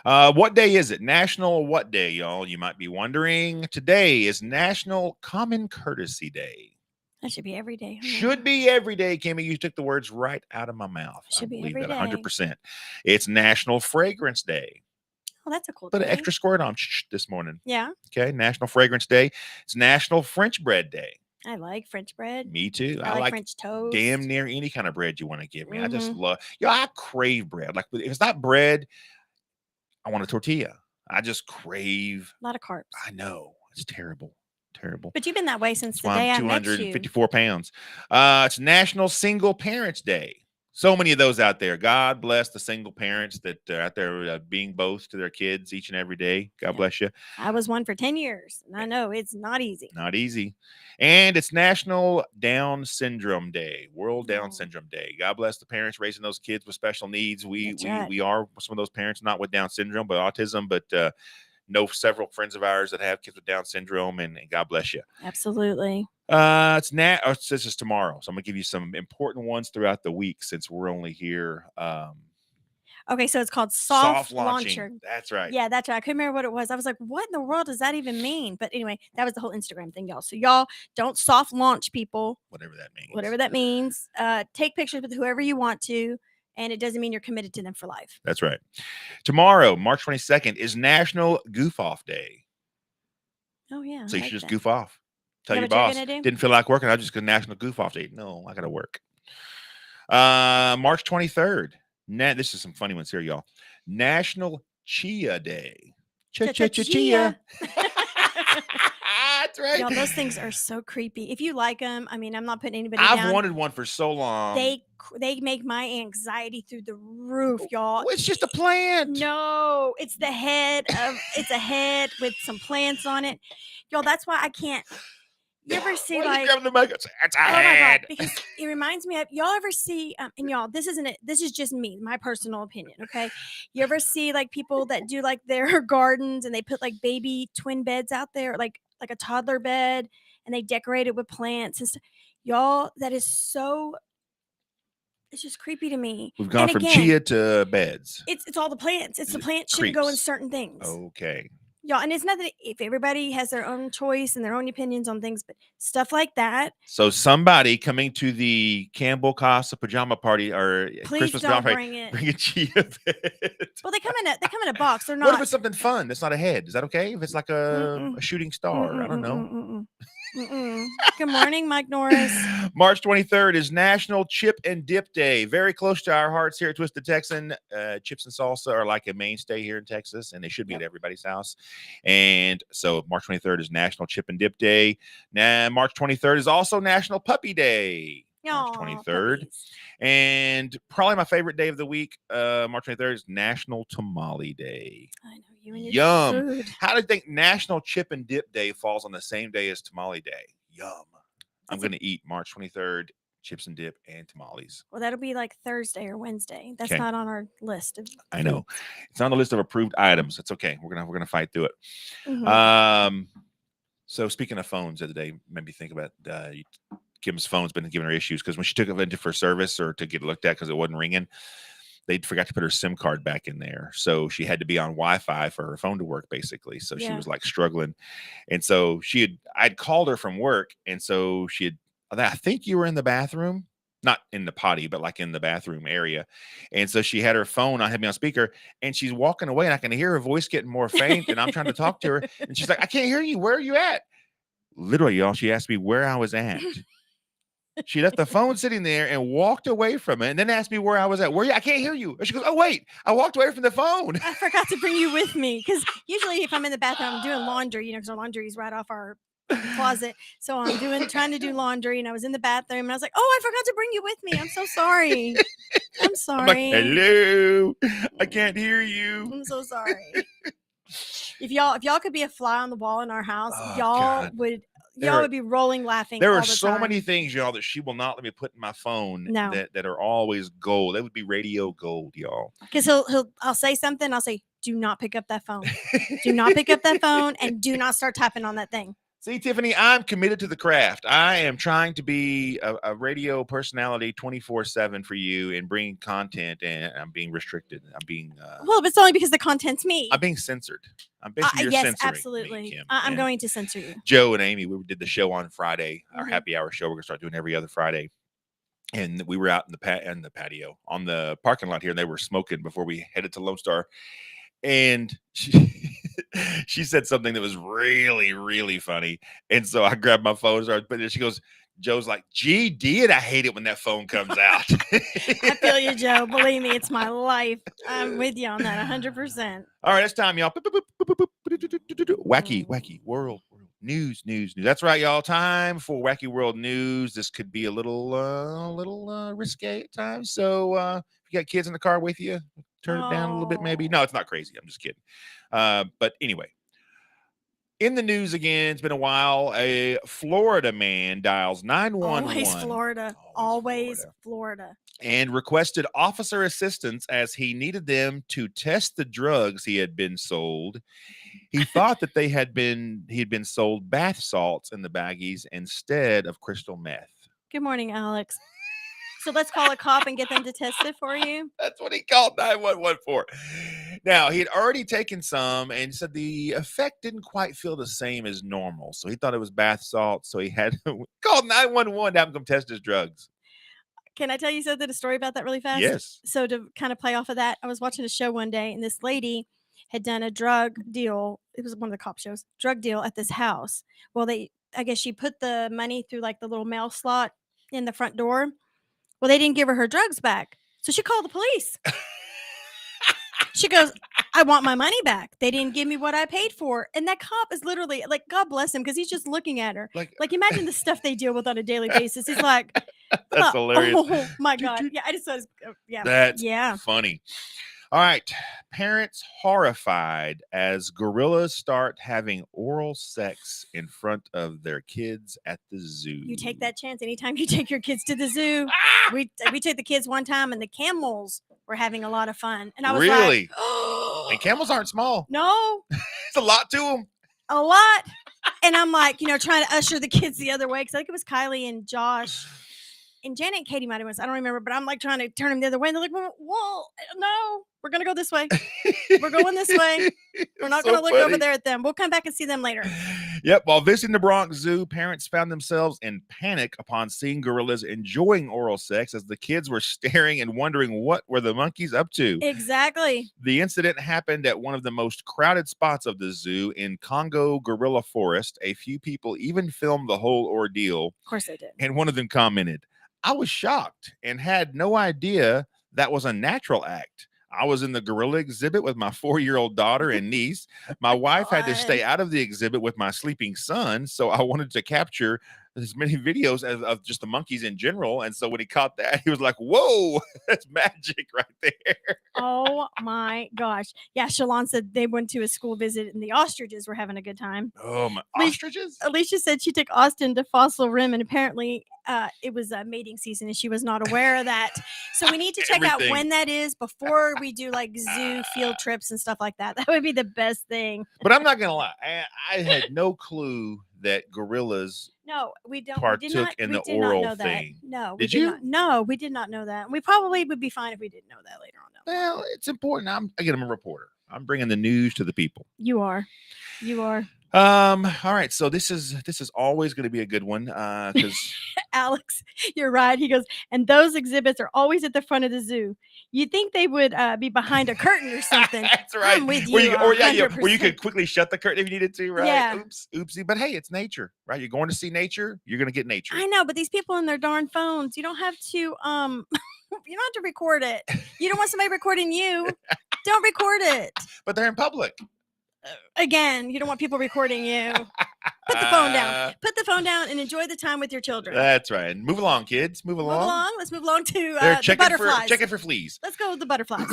What day is it? National what day, y'all? You might be wondering. Today is National Common Courtesy Day. That should be every day. Should be every day, Kimmy. You took the words right out of my mouth. Should be every that day. 100%. It's National Fragrance Day. Oh, that's a cool Put day. an extra squirt on this morning. Yeah. Okay. National Fragrance Day. It's National French Bread Day. I like French bread. Me too. I like French toast. Damn near any kind of bread you want to give me. Mm-hmm. I just love. I crave bread. Like if it's not bread, I want a tortilla. I just crave a lot of carbs. I know. It's terrible. Terrible. But you've been that way since the That's why day I'm I met you. 254 pounds. It's National Single Parents Day. So many of those out there. God bless the single parents that are out there being both to their kids each and every day. God bless you. I was one for 10 years. And I know it's not easy. Not easy. And it's National Down Syndrome Day, World Down Syndrome Day. God bless the parents raising those kids with special needs. We are some of those parents, not with Down syndrome, but autism, but know several friends of ours that have kids with Down syndrome, and God bless you. Absolutely. This is tomorrow, so I'm gonna give you some important ones throughout the week since we're only here. Okay, so it's called soft launching. launcher. That's right. Yeah, that's right. I couldn't remember what it was. I was like, what in the world does that even mean? But anyway, that was the whole Instagram thing, y'all. So y'all don't soft launch people. Whatever that means. Whatever that means. Take pictures with whoever you want to, and it doesn't mean you're committed to them for life. That's right. Tomorrow, March 22nd, is National Goof Off Day. Oh, yeah. So you should just goof off. Tell your what you're boss, gonna do? didn't feel like working. I just go National Goof Off Day. No, I got to work. March 23rd. This is some funny ones here, y'all. National Chia Day. Chia. That's right. Y'all, those things are so creepy. If you like them, I mean, I'm not putting anybody I've down. wanted one for so long. They make my anxiety through the roof, y'all. Oh, it's just a plant. No, it's the head of it's a head with some plants on it. Y'all, that's why I can't. You ever see Why like you grabbing the mic? It's a oh my God, head. because it reminds me of y'all ever see and y'all, this isn't it, this is just me, my personal opinion, okay? You ever see like people that do like their gardens and they put like baby twin beds out there, like a toddler bed, and they decorate it with plants and stuff. Y'all, that is so it's just creepy to me. We've gone And from again, chia to beds. it's all the plants. It's the It plants shouldn't go in creeps. certain things. Okay. Y'all, and it's nothing if everybody has their own choice and their own opinions on things, but stuff like that. So somebody coming to the Campbell Casa pajama party or Please Christmas don't pajama bring it. bring a chia bed. Well, they come in a box. They're What if not. it's something fun that's not a head? Is that okay? If it's like a Mm-mm. shooting star? I don't know. Good morning, Mike Norris. March 23rd is National Chip and Dip Day. Very close to our hearts here at Twisted Texan. Chips and salsa are like a mainstay here in Texas, and they should be at everybody's house. And so March 23rd is National Chip and Dip Day. Now, March 23rd is also National Puppy Day. March 23rd. Puppies. And probably my favorite day of the week, March 23rd, is National Tamale Day. I know you and your Yum. food. How do you think National Chip and Dip Day falls on the same day as Tamale Day? Yum. I'm going to eat March 23rd, chips and dip and tamales. Well, that'll be like Thursday or Wednesday. That's Okay. not on our list. I know. It's on the list of approved items. It's okay. We're gonna fight through it. Mhm. So speaking of phones the other day, made me think about Kim's phone's been giving her issues because when she took it into for service or to get looked at because it wasn't ringing, they forgot to put her SIM card back in there. So she had to be on Wi-Fi for her phone to work, basically. So she was like struggling. And so I'd called her from work. And so I think you were in the bathroom, not in the potty, but like in the bathroom area. And so she had her phone, I had me on speaker, and she's walking away and I can hear her voice getting more faint. And I'm trying to talk to her. And she's like, I can't hear you. Where are you at? Literally, y'all, she asked me where I was at. She left the phone sitting there and walked away from it and then asked me where I was at. Where you? I can't hear you. And she goes, oh, wait, I walked away from the phone. I forgot to bring you with me because usually if I'm in the bathroom, I'm doing laundry, because our laundry is right off our closet. So I'm trying to do laundry and I was in the bathroom and I was like, oh, I forgot to bring you with me. I'm so sorry. I'm sorry. I'm like, hello, I can't hear you. I'm so sorry. If y'all could be a fly on the wall in our house, y'all would be rolling laughing. There all are the so time. many things, y'all, that she will not let me put in my phone No. that are always gold. That would be radio gold, y'all. Because I'll say something, I'll say, do not pick up that phone. Do not pick up that phone and do not start tapping on that thing. See, Tiffany, I'm committed to the craft. I am trying to be a radio personality 24/7 for you and bring content, and I'm being restricted. I'm being well, but it's only because the content's me. I'm being censored. I'm basically you're yes, censoring absolutely. me, Kim. I'm going to censor you. Joe and Amy, we did the show on Friday, our Mhm. happy hour show. We're gonna start doing every other Friday. And we were out in the patio on the parking lot here, and they were smoking before we headed to Lone Star. And she said something that was really, really funny. And so I grabbed my phone, but she goes, Joe's like, GD it. I hate it when that phone comes out. I feel you, Joe. Believe me, it's my life. I'm with you on that 100%. All right, it's time, y'all. Wacky world news. That's right, y'all. Time for wacky world news. This could be a little risque at times. So if you got kids in the car with you, turn it down a little bit, maybe. No, it's not crazy. I'm just kidding. But anyway, in the news again, it's been a while. A Florida man dials 911. Always Florida. And requested officer assistance as he needed them to test the drugs he had been sold. He thought that he had been sold bath salts in the baggies instead of crystal meth. Good morning, Alex. So let's call a cop and get them to test it for you. That's what he called 911 for. Now, he had already taken some and said the effect didn't quite feel the same as normal. So he thought it was bath salt. So he had called 911 to have them test his drugs. Can I tell you a story about that really fast? Yes. So to kind of play off of that, I was watching a show one day and this lady had done a drug deal. It was one of the cop shows, drug deal at this house. Well, I guess she put the money through like the little mail slot in the front door. Well, they didn't give her drugs back. So she called the police. She goes, I want my money back. They didn't give me what I paid for. And that cop is literally like, God bless him, because he's just looking at her. Like imagine the stuff they deal with on a daily basis. He's like, That's hilarious. Oh my God. Yeah, I just thought, yeah. That's funny. All right. Parents horrified as gorillas start having oral sex in front of their kids at the zoo. You take that chance anytime you take your kids to the zoo. We took the kids one time, and the camels were having a lot of fun. And I was really? like, oh. And camels aren't small. No. It's a lot to them. A lot. And I'm like, trying to usher the kids the other way, because I think it was Kylie and Josh. And Janet and Katie might have been, I don't remember, but I'm like trying to turn them the other way. And they're like, well, no, we're going to go this way. We're going this way. We're not going to look over there at them. We'll come back and see them later. Yep. While visiting the Bronx Zoo, parents found themselves in panic upon seeing gorillas enjoying oral sex as the kids were staring and wondering what were the monkeys up to. Exactly. The incident happened at one of the most crowded spots of the zoo in Congo Gorilla Forest. A few people even filmed the whole ordeal. Of course they did. And one of them commented, I was shocked and had no idea that was a natural act. I was in the gorilla exhibit with my 4-year-old daughter and niece. My wife had to stay out of the exhibit with my sleeping son, so I wanted to capture as many videos of just the monkeys in general. And so when he caught that, he was like, whoa, that's magic right there. Oh my gosh. Yeah, Shalon said they went to a school visit and the ostriches were having a good time. Oh, my ostriches? Alicia said she took Austin to Fossil Rim, and apparently it was mating season and she was not aware of that. So we need to check out when that is before we do like zoo field trips and stuff like that. That would be the best thing. But I'm not going to lie. I had no clue that gorillas partook in the oral thing. No, did you? No, we did not know that. We probably would be fine if we didn't know that later on. Well, it's important. I'm a reporter. I'm bringing the news to the people. You are. All right. So this is always going to be a good one because Alex, you're right. He goes, and those exhibits are always at the front of the zoo. You'd think they would be behind a curtain or something. That's right. I'm with you. Where you could quickly shut the curtain if you needed to, right? Yeah. Oops, oopsie. But hey, it's nature, right? You're going to see nature. You're going to get nature. I know, but these people in their darn phones, you don't have to you don't have to record it. You don't want somebody recording you. Don't record it. But they're in public. Again, you don't want people recording you. Put the phone down. Put the phone down and enjoy the time with your children. That's right. Move along, kids. Move along. Let's move along to the butterflies. Checking for fleas. Let's go with the butterflies.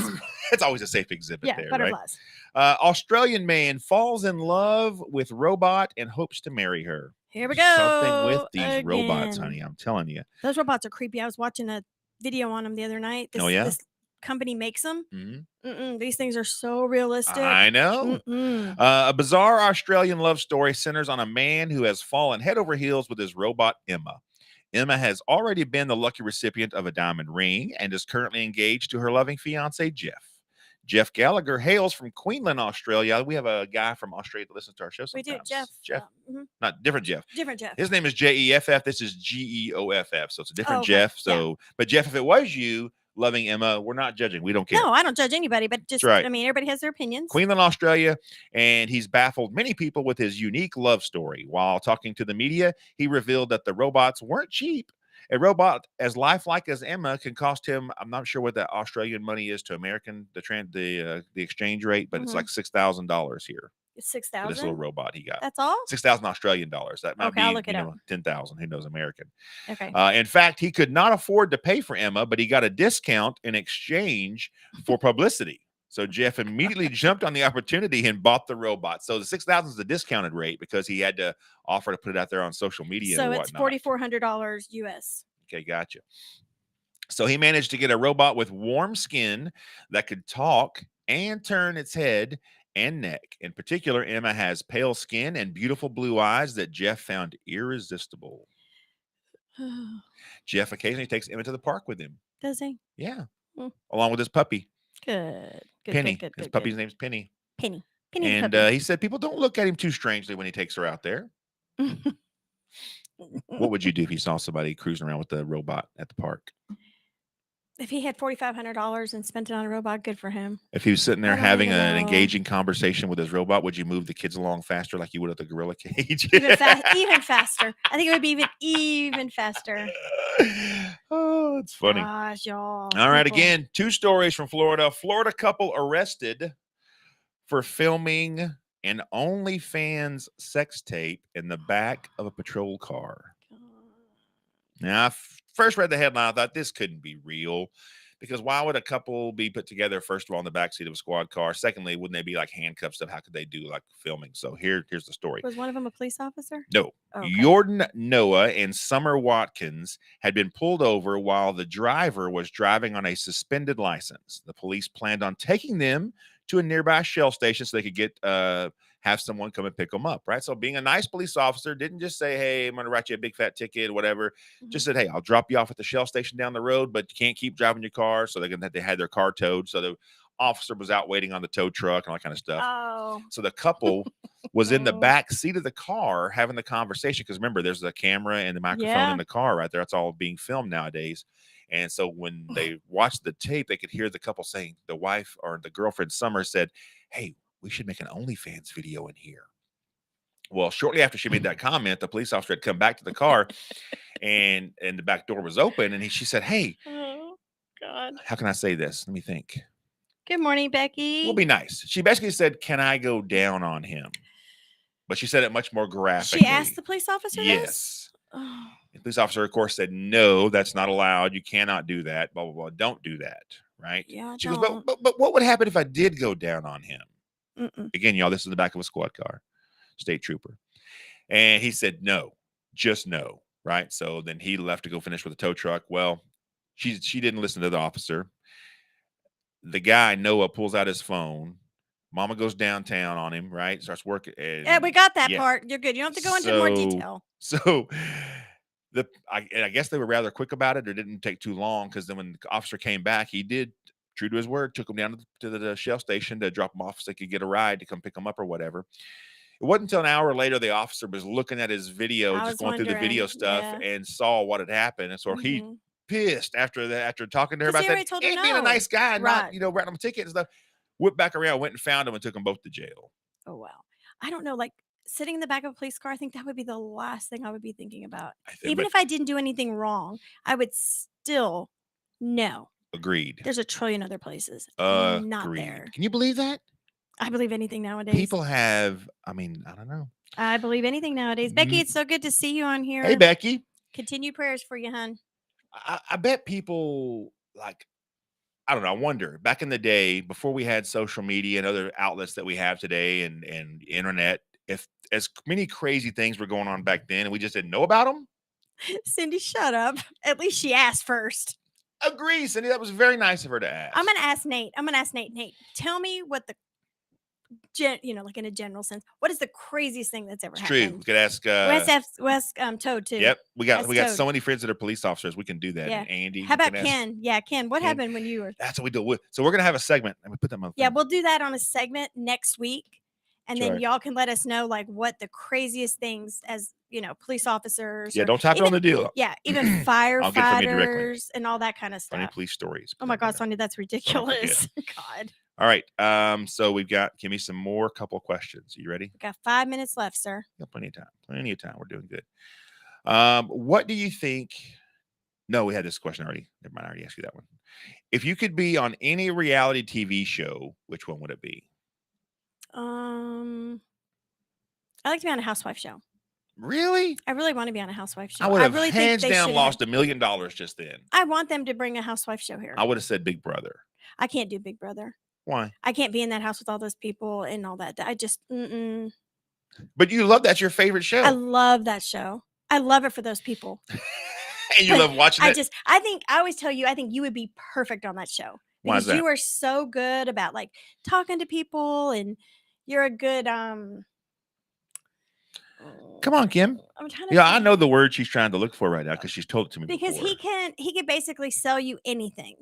It's always a safe exhibit there, butterflies. Right? Australian man falls in love with robot and hopes to marry her. Here we go. Something with these robots, honey. I'm telling you. Those robots are creepy. I was watching a video on them the other night. This company makes them. Mm-hmm. These things are so realistic. I know. A bizarre Australian love story centers on a man who has fallen head over heels with his robot Emma. Emma has already been the lucky recipient of a diamond ring and is currently engaged to her loving fiance Jeff. Jeff Gallagher hails from Queensland, Australia. We have a guy from Australia that listens to our show sometimes. We do, Jeff. Not different Jeff. Different Jeff. His name is Jeff. This is Geoff. So it's a different Jeff. So, but Jeff, if it was you loving Emma, we're not judging. We don't care. No, I don't judge anybody, but just, I mean, everybody has their opinions. Queensland, Australia, and he's baffled many people with his unique love story. While talking to the media, he revealed that the robots weren't cheap. A robot as lifelike as Emma can cost him, I'm not sure what the Australian money is to American, the exchange rate, but it's like $6,000 here. It's 6,000? This little robot he got. That's all? 6,000 Australian dollars. That might be I'll look it up. 10,000. Who knows American? Okay. In fact, he could not afford to pay for Emma, but he got a discount in exchange for publicity. So Jeff immediately jumped on the opportunity and bought the robot. So the 6,000 is the discounted rate because he had to offer to put it out there on social media. So and it's whatnot. $4,400 US. Okay, gotcha. So he managed to get a robot with warm skin that could talk and turn its head and neck. In particular, Emma has pale skin and beautiful blue eyes that Jeff found irresistible. Jeff occasionally takes Emma to the park with him. Does he? Yeah. Along with his puppy. Good. Penny. His puppy's name's Penny. Penny. And he said people don't look at him too strangely when he takes her out there. What would you do if you saw somebody cruising around with the robot at the park? If he had $4,500 and spent it on a robot, good for him. If he was sitting there having an engaging conversation with his robot, would you move the kids along faster like you would at the gorilla cage? Even faster. I think it would be even faster. Oh, Oh, it's funny. Gosh, y'all. All right, People. again, 2 stories from Florida. Florida couple arrested for filming an OnlyFans sex tape in the back of a patrol car. Now, I first read the headline, I thought this couldn't be real, because why would a couple be put together, first of all, in the backseat of a squad car? Secondly, wouldn't they be like handcuffed stuff? How could they do like filming? So here's the story. Was one of them a police officer? No. Okay. Jordan Noah and Summer Watkins had been pulled over while the driver was driving on a suspended license. The police planned on taking them to a nearby Shell station so they could get have someone come and pick them up, right? So being a nice police officer, didn't just say, hey, I'm going to write you a big fat ticket, whatever. Just said, hey, I'll drop you off at the Shell station down the road, but you can't keep driving your car. So they had their car towed. So the officer was out waiting on the tow truck and all that kind of stuff. Oh. So the couple was in the back seat of the car having the conversation, because remember, there's the camera and the microphone in the car right there. That's all being filmed nowadays. And so when they watched the tape, they could hear the couple saying, the wife or the girlfriend, Summer, said, hey, we should make an OnlyFans video in here. Well, shortly after she made that comment, the police officer had come back to the car and the back door was open. And she said, hey, Oh, God. how can I say this? Let me think. Good morning, Becky. We'll be nice. She basically said, can I go down on him? But she said it much more graphically. She asked the police officer this? Yes. Oh. The police officer, of course, said, no, that's not allowed. You cannot do that. Blah, blah, blah. Don't do that. Right? Yeah, she goes, but what would happen if I did go down on him? Again, y'all, this is the back of a squad car, state trooper. And he said, no, just no. Right? So then he left to go finish with the tow truck. Well, she didn't listen to the officer. The guy, Noah, pulls out his phone. Mama goes downtown on him, right? Starts working. Yeah, we got that part. You're good. You don't have to go into more detail. So I guess they were rather quick about it, or didn't take too long, because then when the officer came back, he did, true to his word, took him down to the Shell station to drop him off so they could get a ride to come pick him up or whatever. It wasn't until an hour later the officer was looking at his video, just going through the video stuff, and saw what had happened. And so he pissed after talking to her about that, and being a nice guy and not, writing him a ticket and stuff, whipped back around, went and found him and took them both to jail. Oh, wow. I don't know, like sitting in the back of a police car, I think that would be the last thing I would be thinking about. Even if I didn't do anything wrong, I would still know. Agreed. There's a trillion other places. Not there. Can you believe that? I believe anything nowadays. People have, I don't know. I believe anything nowadays. Becky, it's so good to see you on here. Hey, Becky. Continued prayers for you, hon. I bet people, like, I don't know, I wonder, back in the day, before we had social media and other outlets that we have today and internet, if as many crazy things were going on back then and we just didn't know about them. Cindy, shut up. At least she asked first. Agree, Cindy. That was very nice of her to ask. I'm going to ask Nate. Nate, tell me what the, like in a general sense, what is the craziest thing that's ever happened? True. We could ask Wes Toad too. Yep. We got so many friends that are police officers. We can do that. Yeah. And Andy. How about Ken? Yeah, Ken. What happened when you were? That's what we do. So we're gonna have a segment. And we put them on. Yeah, we'll do that on a segment next week. And then y'all can let us know like what the craziest things as police officers. Yeah, don't type it on the deal. Yeah, even firefighters and all that kind of stuff. Funny police stories. Oh my God, Sonia, that's ridiculous. God. All right. So we've got Kimmy some more couple questions. Are you ready? We got 5 minutes left, sir. Got plenty of time. Plenty of time. We're doing good. What do you think? No, we had this question already. Never mind. I already asked you that one. If you could be on any reality TV show, which one would it be? I like to be on a housewife show. Really? I really want to be on a housewife show. I would have really hands down lost $1 million just then. I want them to bring a housewife show here. I would have said Big Brother. I can't do Big Brother. Why? I can't be in that house with all those people and all that. I just, But you love that's your favorite show. I love that show. I love it for those people. And you love watching it? I always tell you, I think you would be perfect on that show. Why is that? You are so good about like talking to people and you're a good, Come on, Kim. I'm trying to think. I know the word she's trying to look for right now because she's told it to me because before. he can basically sell you anything.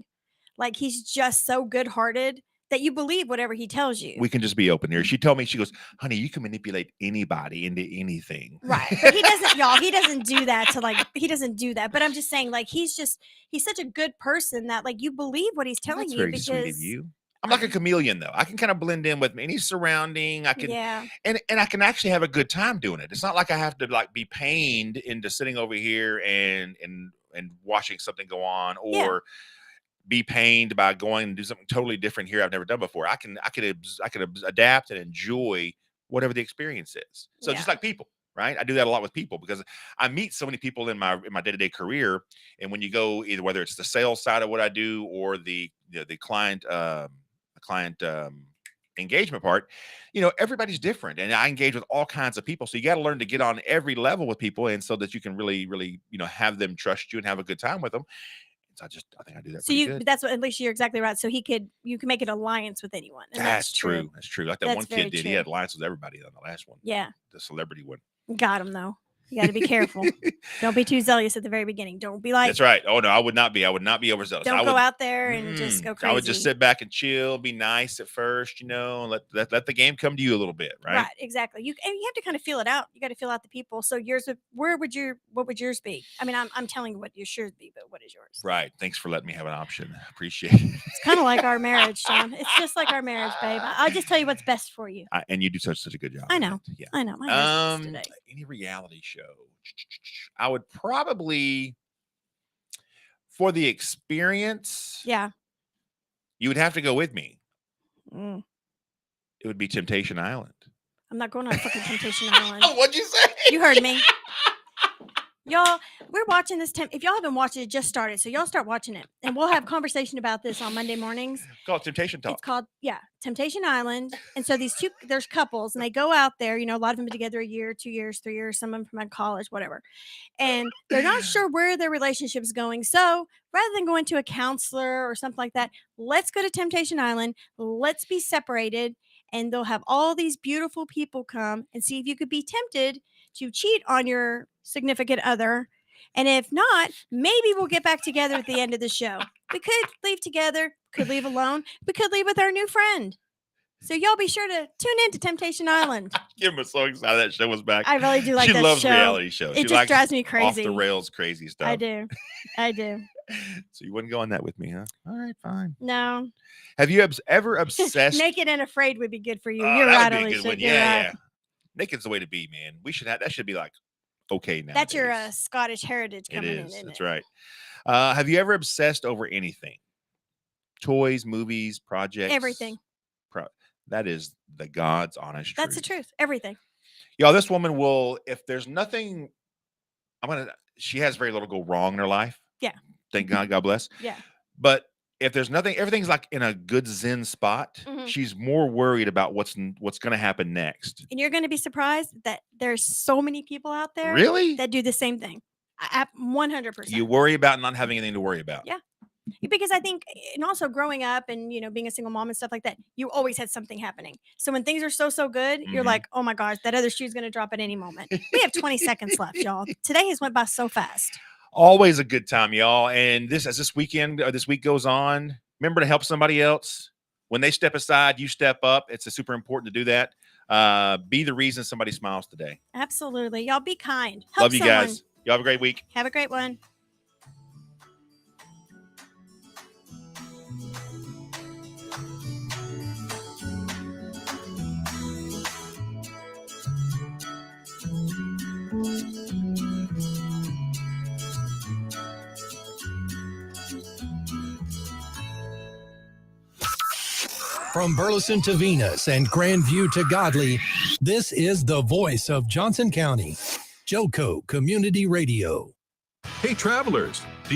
Like he's just so good-hearted that you believe whatever he tells you. We can just be open here. She told me, she goes, honey, you can manipulate anybody into anything. Right. But he doesn't, y'all, he doesn't do that he doesn't do that. But I'm just saying, like, he's such a good person that like you believe what he's telling you. That's very sweet of you. I'm like a chameleon though. I can kind of blend in with any surrounding. I can, and I can actually have a good time doing it. It's not like I have to like be pained into sitting over here and and watching something go on, or Yeah. be pained by going and do something totally different here I've never done before. I could adapt and enjoy whatever the experience is. So Yeah. just like people, right? I do that a lot with people because I meet so many people in my day-to-day career. And when you go either whether it's the sales side of what I do or the client engagement part, everybody's different, and I engage with all kinds of people. So you got to learn to get on every level with people, and so that you can really, really, have them trust you and have a good time with them. So I think I do that So pretty good. that's what, at least you're exactly right. So you can make an alliance with anyone. And That's true. That's true. Like that That's one very kid did. true. He had alliance with everybody on the last one. Yeah. The celebrity one. Got him though. You got to be careful. Don't be too zealous at the very beginning. Don't be like. That's right. Oh no, I would not be. I would not be overzealous. Don't go out there and just go crazy. I would just sit back and chill, be nice at first, and let the game come to you a little bit, right? Right, exactly. You have to kind of feel it out. You got to feel out the people. So what would yours be? I mean, I'm telling you what yours should be, but what is yours? Right. Thanks for letting me have an option. Appreciate it. It's kind of like our marriage, John. It's just like our marriage, babe. I'll just tell you what's best for you. And you do such a good job. I know. Yeah. I know. My husband's today. Any reality show, I would probably, for the experience, Yeah. you would have to go with me. Mm. It would be Temptation Island. I'm not going on fucking Temptation Island. What'd you say? You heard me. Y'all, we're watching this. If y'all haven't watched it, it just started. So y'all start watching it. And we'll have conversation about this on Monday mornings. Called Temptation Talk. It's called, Temptation Island. And so there's couples and they go out there, a lot of them been together a year, 2 years, 3 years, some of them from college, whatever. And they're not sure where their relationship is going. So rather than going to a counselor or something like that, let's go to Temptation Island. Let's be separated. And they'll have all these beautiful people come and see if you could be tempted to cheat on your significant other. And if not, maybe we'll get back together at the end of the show. We could leave together, could leave alone, we could leave with our new friend. So y'all be sure to tune in to Temptation Island. Kim was so excited that show was back. I really do like she that loves show. reality shows. It She just likes drives me crazy. off the rails crazy stuff. I do. So you wouldn't go on that with me, huh? All right, fine. No. Have you ever obsessed? Naked and Afraid would be good for you. Oh, You're that right, would be a Alicia. good one. You're Yeah, right. yeah. Naked's the way to be, man. That should be like okay now. That's your Scottish heritage It coming in, is. isn't That's it? right. Have you ever obsessed over anything? Toys, movies, projects? Everything. That is the God's honest truth. That's the truth. Everything. Y'all, this woman will, if there's nothing, she has very little go wrong in her life. Yeah. Thank God, God bless. Yeah. But if there's nothing, everything's like in a good Zen spot. Mhm. She's more worried about what's going to happen next. And you're going to be surprised that there's so many people out there Really? that do the same thing. 100%. You worry about not having anything to worry about. Yeah. Because I think, and also growing up and, being a single mom and stuff like that, you always had something happening. So when things are so good, you're Mhm. like, oh my gosh, that other shoe's going to drop at any moment. We have 20 seconds left, y'all. Today has went by so fast. Always a good time, y'all. And as this week goes on, remember to help somebody else. When they step aside, you step up. It's super important to do that. Be the reason somebody smiles today. Absolutely. Y'all be kind. Help Love you someone. guys. Y'all have a great week. Have a great one. From Burleson to Venus and Grandview to Godley, this is the voice of Johnson County, Joco Community Radio. Hey travelers,